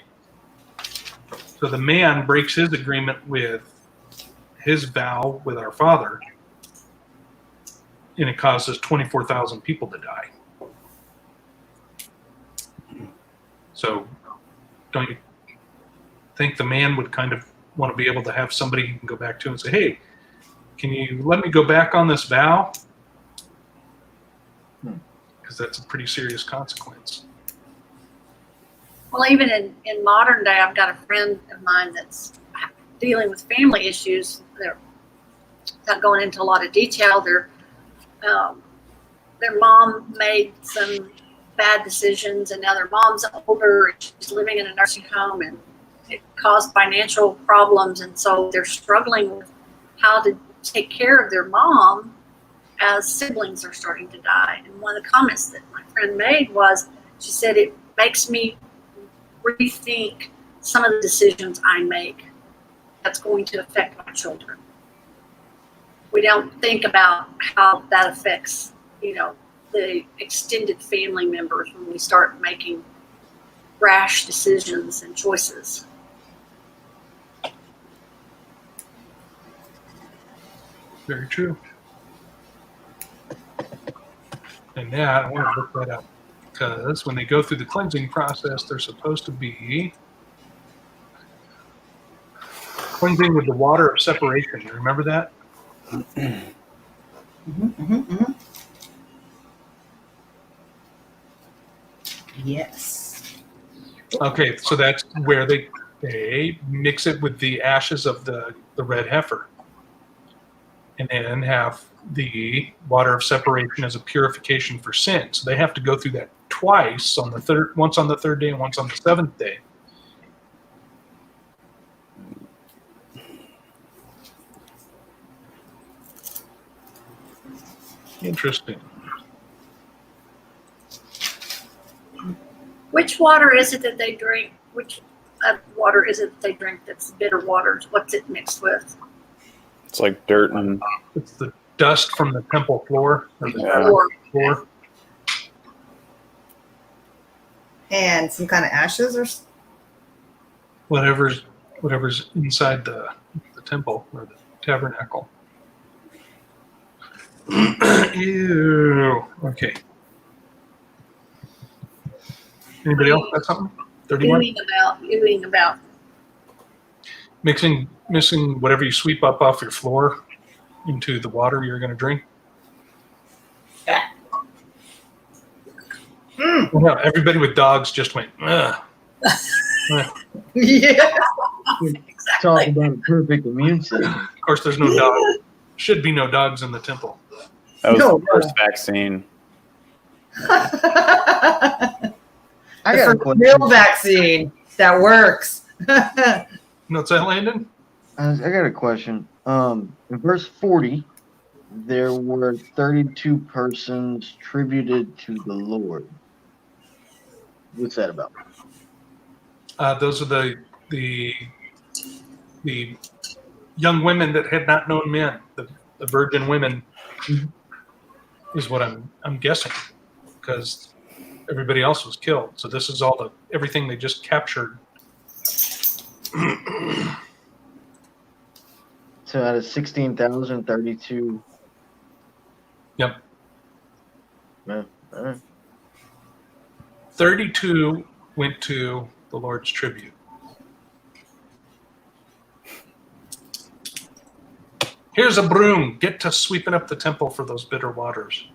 So the man breaks his agreement with his vow with our Father, and it causes 24,000 people to die. So don't you think the man would kind of want to be able to have somebody he can go back to and say, "Hey, can you let me go back on this vow?" Because that's a pretty serious consequence. Well, even in modern day, I've got a friend of mine that's dealing with family issues. They're not going into a lot of detail. Their mom made some bad decisions, and now their mom's older. She's living in a nursing home, and it caused financial problems, and so they're struggling with how to take care of their mom as siblings are starting to die. And one of the comments that my friend made was, she said, "It makes me rethink some of the decisions I make that's going to affect my children." We don't think about how that affects, the extended family members when we start making rash decisions and choices. Very true. And that, I want to look that up, because when they go through the cleansing process, they're supposed to be cleansing with the water of separation. You remember that? Yes. Okay, so that's where they mix it with the ashes of the red heifer, and then have the water of separation as a purification for sin. So they have to go through that twice, once on the third day and once on the seventh day. Interesting. Which water is it that they drink? Which water is it that they drink that's bitter water? What's it mixed with? It's like dirt and It's the dust from the temple floor, or the Yeah. floor. And some kind of ashes or whatever's inside the temple or the tabernacle. Ew. Okay. Anybody else got something? 31. Ewing about. Mixing whatever you sweep up off your floor into the water you're going to drink. Well, everybody with dogs just went, ugh. yeah. Talk about a perfect immune system. Of course, there's no dog. Should be no dogs in the temple. that was No, the first vaccine. I got a The question. real vaccine that works. What's that, Landon? I got a question. In verse 40, there were 32 persons tributed to the Lord. What's that about? Those are the young women that had not known men, the virgin women. is what I'm guessing, because everybody else was killed. So this is all everything they just captured. So out of 16,032. Yep. Yeah. All right. 32 went to the Lord's tribute. Here's a broom. Get to sweeping up the temple for those bitter waters.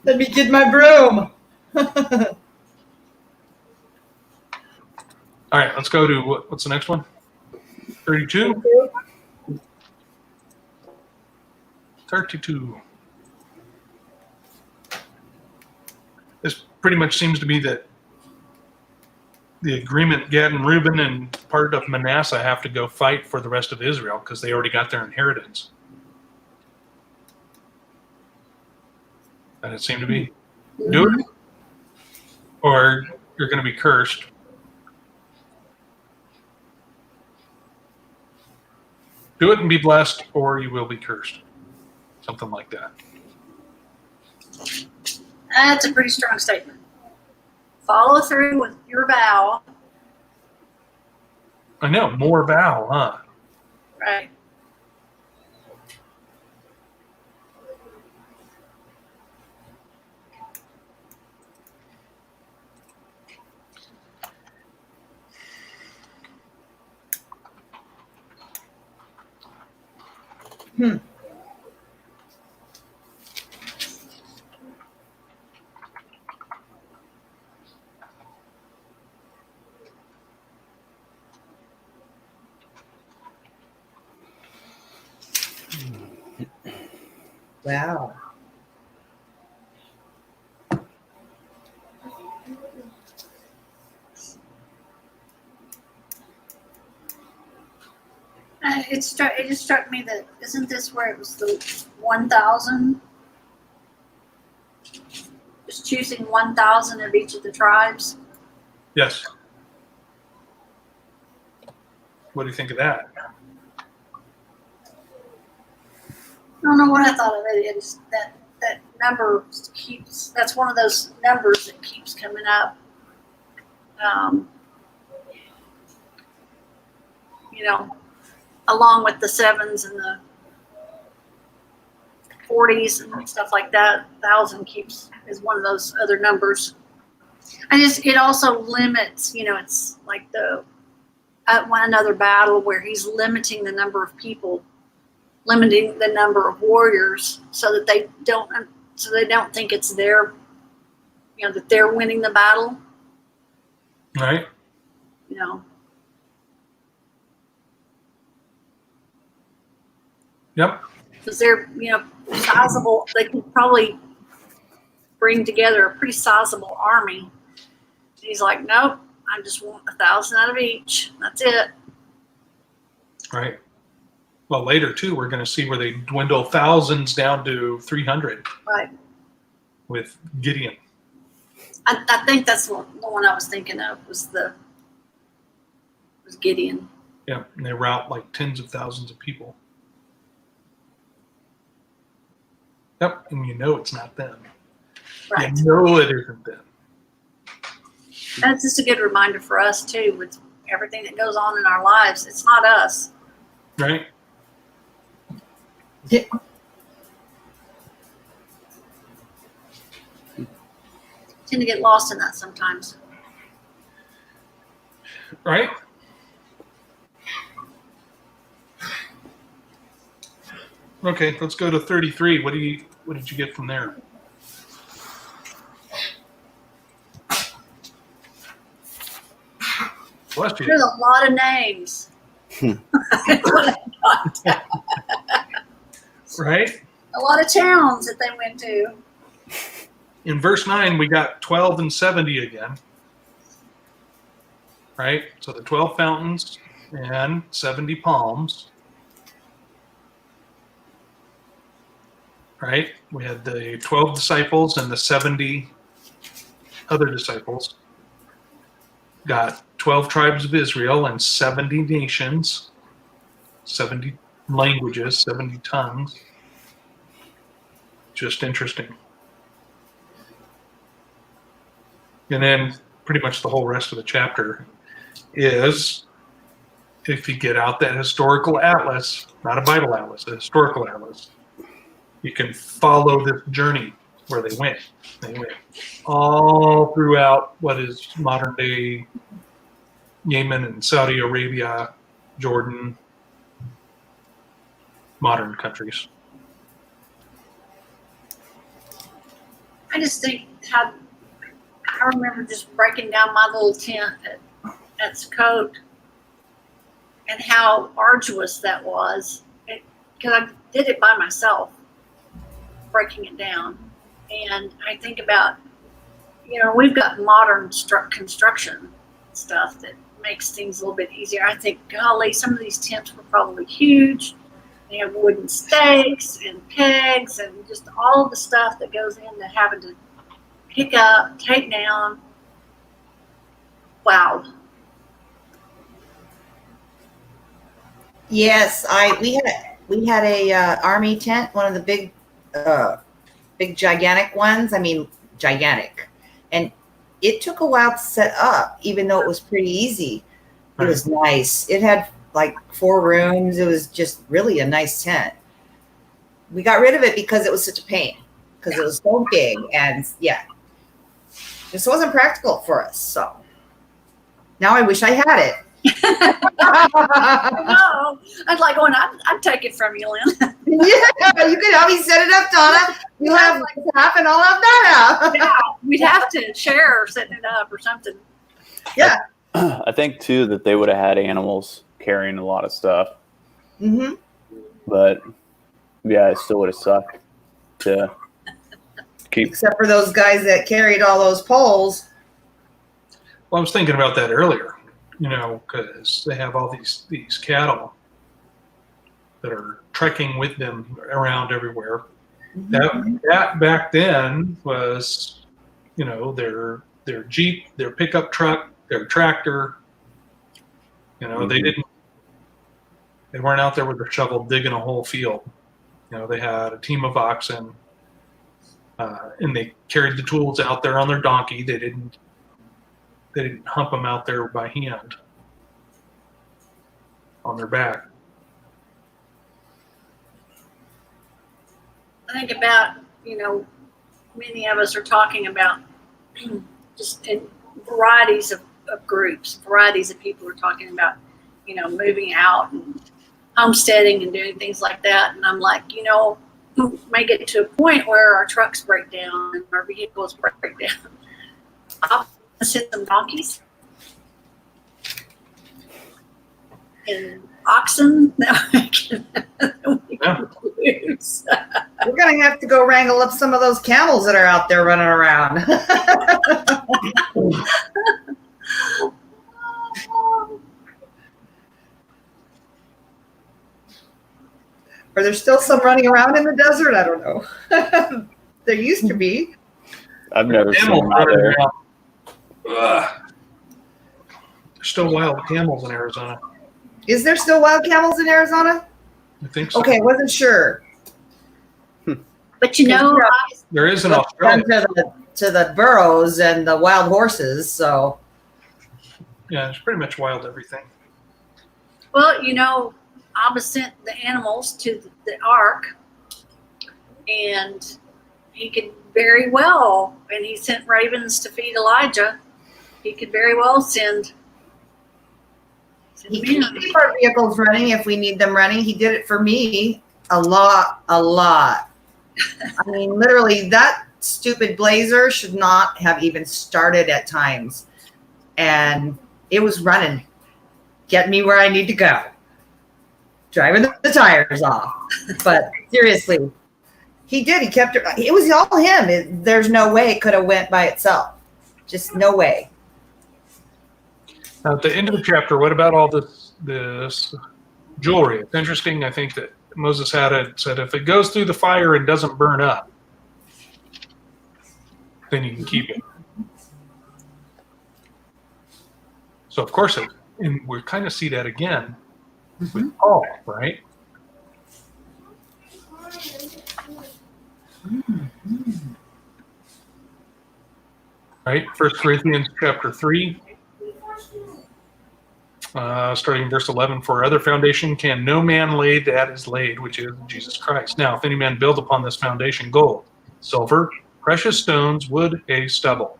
Let me get my broom. All right, let's go to what's the next one? 32? 32. This pretty much seems to be that the agreement Gad and Reuben and part of Manasseh have to go fight for the rest of Israel because they already got their inheritance. And it seemed to be. Do it, or you're going to be cursed. Do it and be blessed, or you will be cursed. Something like that. That's a pretty strong statement. Follow through with your vow. I know, more vow, huh? Right. Wow. It just struck me that isn't this where it was the 1,000? Just choosing 1,000 of each of the tribes. Yes. What do you think of that? I don't know what I thought of it. It's that number keeps. That's one of those numbers that keeps coming up. You know, along with the 7s and the 40s and stuff like that. 1,000 is one of those other numbers. It also limits. You know, it's like another battle where he's limiting the number of people, limiting the number of warriors, so that they don't think it's their, you know, that they're winning the battle. Right? You know. Yep. Because they're, you know, sizable. They can probably bring together a pretty sizable army. He's like, nope, I just want 1,000 out of each. That's it. Right. Well, later too, we're going to see where they dwindle thousands down to 300. Right. With Gideon. I think that's the one I was thinking of was Gideon. Yeah, and they rout like tens of thousands of people. Yep, and you know it's not them. Right. You know it isn't them. That's just a good reminder for us too, with everything that goes on in our lives. It's not us. Right? Yeah. Tend to get lost in that sometimes. Right? Okay, let's go to 33. What did you get from there? Bless you. There's a lot of names. Right? A lot of towns that they went to. In verse 9, we got 12 and 70 again. Right? So the 12 fountains and 70 palms. Right? We had the 12 disciples and the 70 other disciples. got 12 tribes of Israel and 70 nations, 70 languages, 70 tongues. Just interesting. And then pretty much the whole rest of the chapter is, if you get out that historical atlas, not a Bible atlas, a historical atlas, you can follow this journey where they went. They went all throughout what is modern day Yemen and Saudi Arabia, Jordan, modern countries. I just think how I remember just breaking down my little tent at Sukkot and how arduous that was, because I did it by myself, breaking it down. And I think about, we've got modern construction stuff that makes things a little bit easier. I think, golly, some of these tents were probably huge. They have wooden stakes and pegs and just all the stuff that goes into having to pick up, take down. Wow. Yes, we had a army tent, one of the big gigantic ones. I mean, gigantic, and it took a while to set up, even though it was pretty easy. It was nice. It had like 4 rooms. It was just really a nice tent. We got rid of it because it was such a pain, because it was so big, and just wasn't practical for us. So now I wish I had it. No, I'd like going. I'd take it from you, Lynn. Yeah, you could help me set it up, Donna. You have like half, and I'll have that out. Yeah, we'd have to share setting it up or something. Yeah. I think too that they would have had animals carrying a lot of stuff, Mm-hmm. but yeah, it still would have sucked to keep. Except for those guys that carried all those poles. Well, I was thinking about that earlier, because they have all these cattle that are trekking with them around everywhere. That back then was, their Jeep, their pickup truck, their tractor. They weren't out there with a shovel digging a whole field. They had a team of oxen, and they carried the tools out there on their donkey. They didn't hump them out there by hand on their back. I think about, many of us are talking about just in varieties of groups, varieties of people are talking about, moving out and homesteading and doing things like that. And I'm like, we may get to a point where our trucks break down and our vehicles break down. I'll send some donkeys and oxen that we can use. We're going to have to go wrangle up some of those camels that are out there running around. Are there still some running around in the desert? I don't know. There used to be. I've never seen Camels them out running there. around. There's still wild camels in Arizona. Is there still wild camels in Arizona? I think so. Okay, I wasn't sure. But There is in Done Australia. to the burros and the wild horses, so. Yeah, it's pretty much wild everything. well, Abba sent the animals to the ark, and he could very well, and he sent ravens to feed Elijah. He could very well send He can keep our vehicles running if we need them running. He did it for me a lot. I mean, literally, that stupid Blazer should not have even started at times. And it was running, get me where I need to go, driving the tires off. But seriously, he did. He kept it. It was all him. There's no way it could have went by itself. Just no way. Now, at the end of the chapter, what about all this jewelry? It's interesting. I think that Moses said if it goes through the fire and doesn't burn up, then you can keep it. So of course, and we kind of see that again with Paul, right? Right, 1 Corinthians chapter 3, starting in verse 11. For other foundation can no man lay that is laid, which is Jesus Christ. Now, if any man build upon this foundation gold, silver, precious stones, wood, hay, stubble,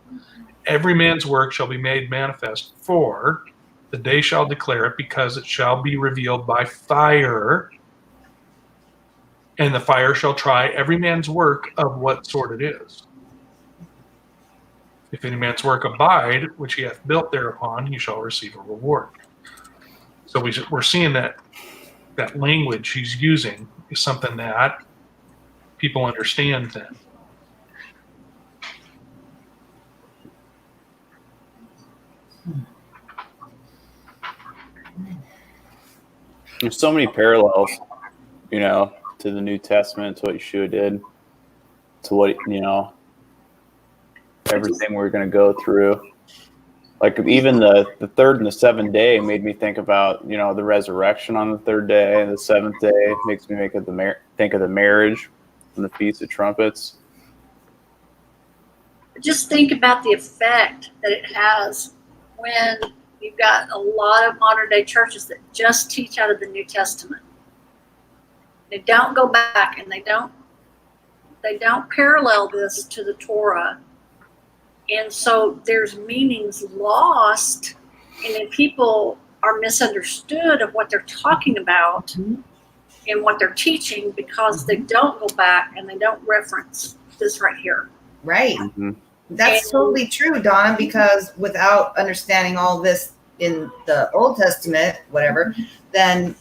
every man's work shall be made manifest, for the day shall declare it, because it shall be revealed by fire, and the fire shall try every man's work of what sort it is. If any man's work abide, which he hath built thereupon, he shall receive a reward. So we're seeing that language he's using is something that people understand then. There's so many parallels, you know, to the New Testament, to what Yeshua did, to what, you know, everything we're going to go through. Like even the third and the seventh day made me think about, you know, the resurrection on the third day, and the seventh day makes me think of the marriage and the Feast of Trumpets. Just think about the effect that it has when you've got a lot of modern day churches that just teach out of the New Testament. They don't go back and they don't parallel this to the Torah. And so there's meanings lost, and then people are misunderstood of what they're talking about and what they're teaching because they don't go back and they don't reference this right here. Right. Mm-hmm. That's totally true, Donna, because without understanding all this in the Old Testament, whatever, then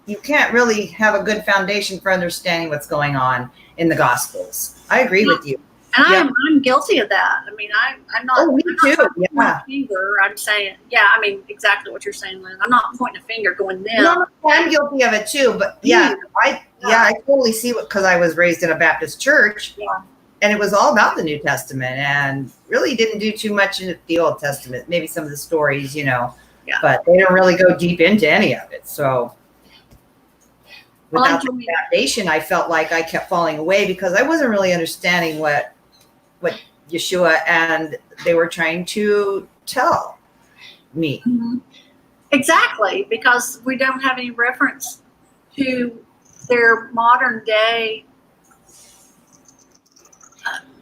you can't really have a good foundation for understanding what's going on in the Gospels. I agree with you. And I'm guilty of that. I mean, I'm not. Oh, me too. Pointing a finger. I'm saying, I mean, exactly what you're saying, Lynn. I'm not pointing a finger, going them. No, I'm guilty of it too. But I totally see what, because I was raised in a Baptist church, and it was all about the New Testament, and really didn't do too much in the Old Testament. Maybe some of the stories, you know, but they don't really go deep into any of it. So without the foundation, I felt like I kept falling away because I wasn't really understanding what Yeshua and they were trying to tell me. Mm-hmm. Exactly, because we don't have any reference to their modern day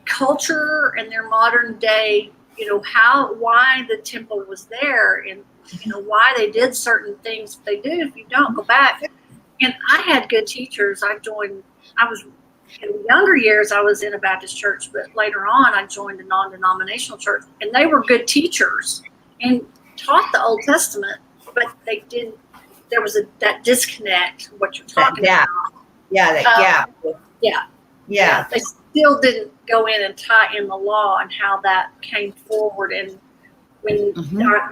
culture and their modern day, you know, why the temple was there, and you know why they did certain things they do. If you don't go back, and I had good teachers. I was in younger years, I was in a Baptist church, but later on, I joined a non-denominational church, and they were good teachers and taught the Old Testament, but they didn't. There was that disconnect. What you're talking about? That gap. Yeah. They still didn't go in and tie in the law and how that came forward. And when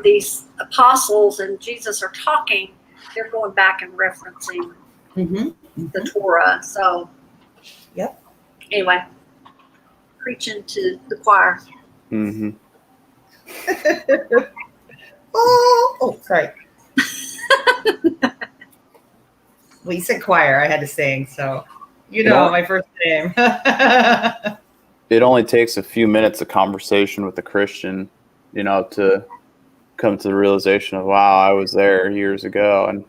these apostles and Jesus are talking, they're going back and referencing the Torah. So. Anyway, preaching to the choir. Mm-hmm. oh, sorry. Well, you said choir. I had to sing, so you know my first name. It only takes a few minutes of conversation with a Christian, you know, to come to the realization of, wow, I was there years ago, and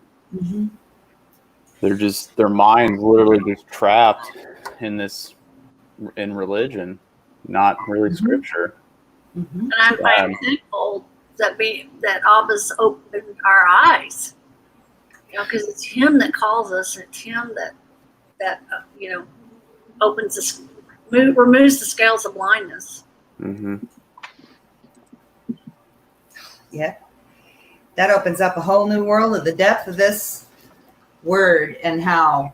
their mind's literally just trapped in religion, not really scripture. And I'm thankful that Abba's opened our eyes, you know, because it's him that calls us. It's him that you know, removes the scales of blindness. Yeah, that opens up a whole new world of the depth of this word and how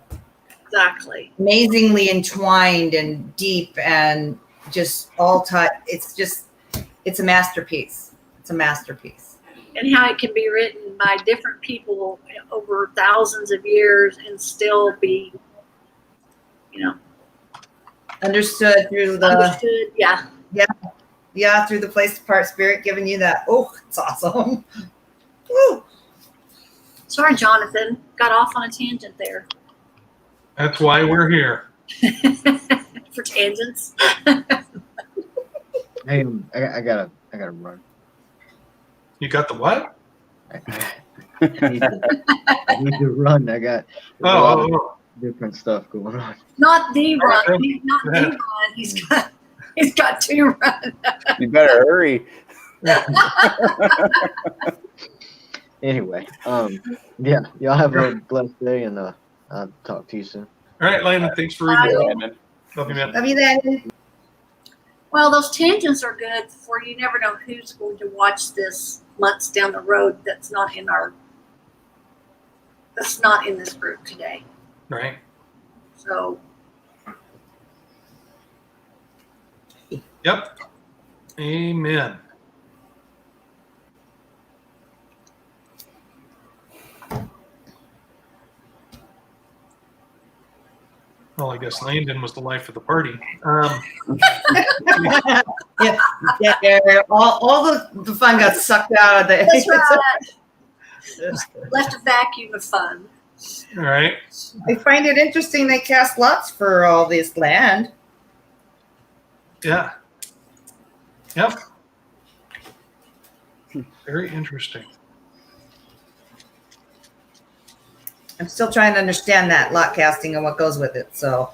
amazingly entwined and deep and just all taught. It's a masterpiece. It's a masterpiece. And how it can be written by different people over thousands of years and still be, you know, understood through the through the place apart spirit giving you that. Oh, it's awesome. Woo. Sorry, Jonathan. Got off on a tangent there. That's why we're here. For tangents. Hey, I gotta run. You got the what? I need to run. I got a Oh, lot oh, of oh. different stuff going on. Not the run. Okay. Not the run. He's got to run. You better hurry. Anyway, yeah, y'all have a blessed day, and I'll talk to you soon. All right, Landon, thanks for Bye. reading. Brandon. Love you, man. Love you then. Well, those tangents are good for you never know who's going to watch this months down the road that's not in this group today. Right. So Yep. Amen. Well, I guess Landon was the life of the party. Yeah. All the fun got sucked out of that's the. right. Left a vacuum of fun. All right. I find it interesting they cast lots for all this land. Yeah. Yep. Very interesting. I'm still trying to understand that lot casting and what goes with it. So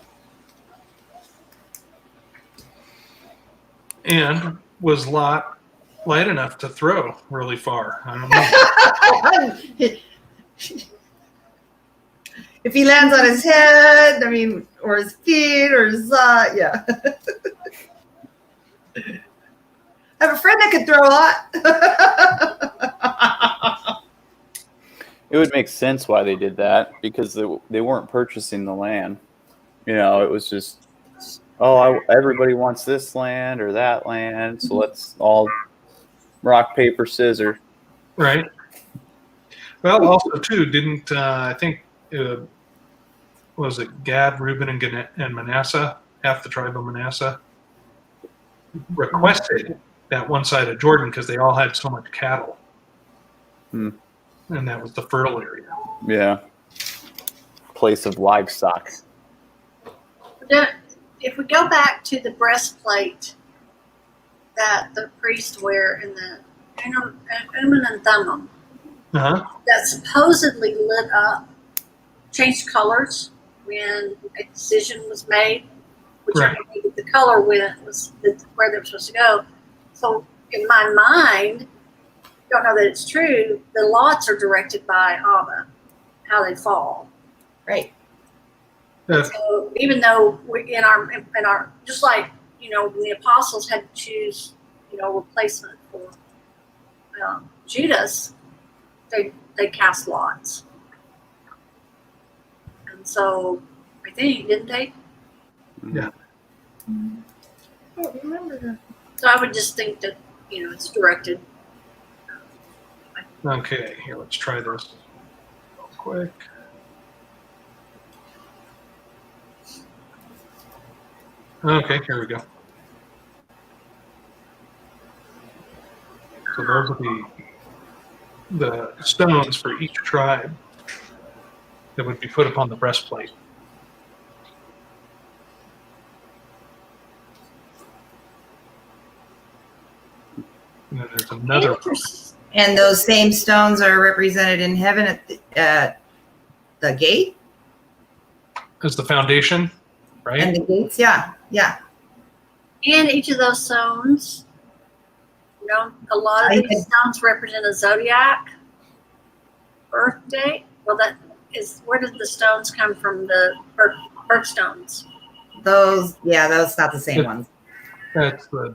And was Lot light enough to throw really far? I don't know. if he lands on his head, I mean, or his feet, or his yeah. I have a friend that could throw a lot. It would make sense why they did that, because they weren't purchasing the land. You know, it was just, everybody wants this land or that land, so let's all rock, paper, scissors. Right. Well, also too, didn't I think was it Gad, Reuben, and Manasseh, half the tribe of Manasseh, requested that one side of Jordan because they all had so much cattle, Hmm. and that was the fertile area. Yeah. Place of livestock. If we go back to the breastplate that the priests wear in the Urim and Thummim, Uh-huh. that supposedly lit up, changed colors when a decision was made, whichever way the color went was where they were supposed to go. So in my mind, don't know that it's true, the lots are directed by Abba, how they fall. Right. So even though we in our just like when the apostles had to choose replacement for Judas, they cast lots, and so I think didn't they? Yeah. I don't remember that. So I would just think that it's directed. Okay, here, let's try this real quick. Okay, here we go. So those are the stones for each tribe that would be put upon the breastplate. And then there's another. Interesting. And those same stones are represented in heaven at the gate As the foundation, right? and the gates. Yeah. And each of those stones, a lot of these stones represent a zodiac birth date. Well, that is, where did the stones come from? The birthstones. Those not the same ones. That's the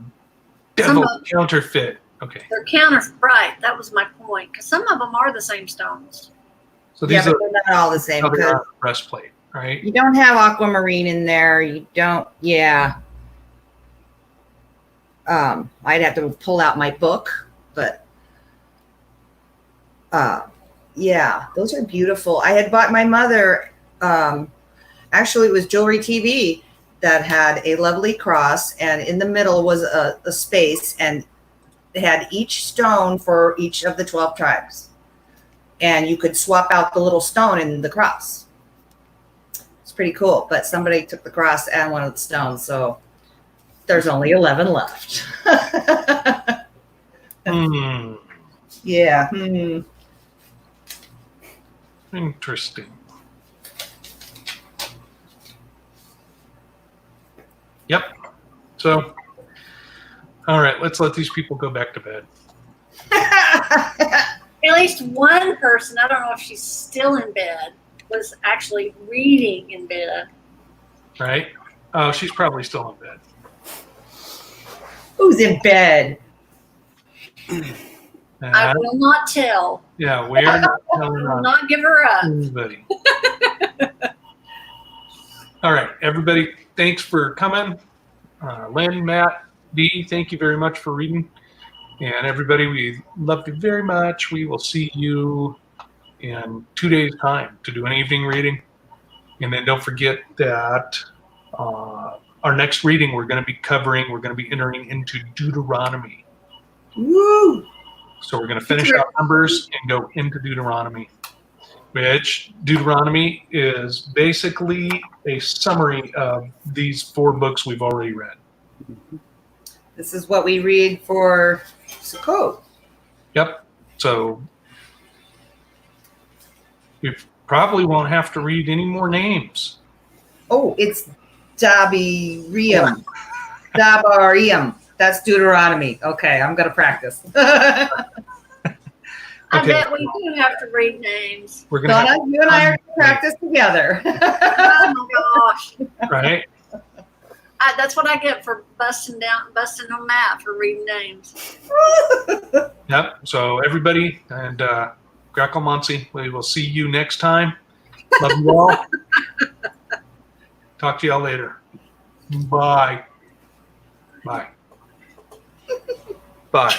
devil counterfeit. Okay. They're right. That was my point. Because some of them are the same stones. So Yeah, these but they're not all the same. are the Because breastplate, right? you don't have aquamarine in there. You don't. Yeah. I'd have to pull out my book, but yeah, those are beautiful. I had bought my mother. Actually, it was Jewelry TV that had a lovely cross, and in the middle was a space, and it had each stone for each of the 12 tribes. and you could swap out the little stone in the cross. It's pretty cool, but somebody took the cross and one of the stones, so there's only 11 left. Yeah. Interesting. Yep. So, all right, let's let these people go back to bed. At least one person, I don't know if she's still in bed, was actually reading in bed. Right? Oh, she's probably still in bed. Who's in bed? I will not tell. Yeah, we're not telling I will on not give her up. anybody. All right, everybody, thanks for coming. Lynn, Matt, Dee, thank you very much for reading. And everybody, we love you very much. We will see you in 2 days' time to do an evening reading. And then don't forget that our next reading we're going to be entering into Deuteronomy. Woo! So we're going to finish out Numbers and go into Deuteronomy, which Deuteronomy is basically a summary of these 4 books we've already read. This is what we read for Sukkot. Yep. So we probably won't have to read any more names. Oh, it's Dabirium. Dabarium. That's Deuteronomy. Okay, I'm going to practice. I Okay. bet we do have to read names. We're going to Donna, you and I are going to practice together. Oh my gosh. right? That's what I get for busting on Matt for reading names. Yep. So everybody and Grackle Monsi, we will see you next time. Love you all. Talk to y'all later. Bye. Bye. Bye.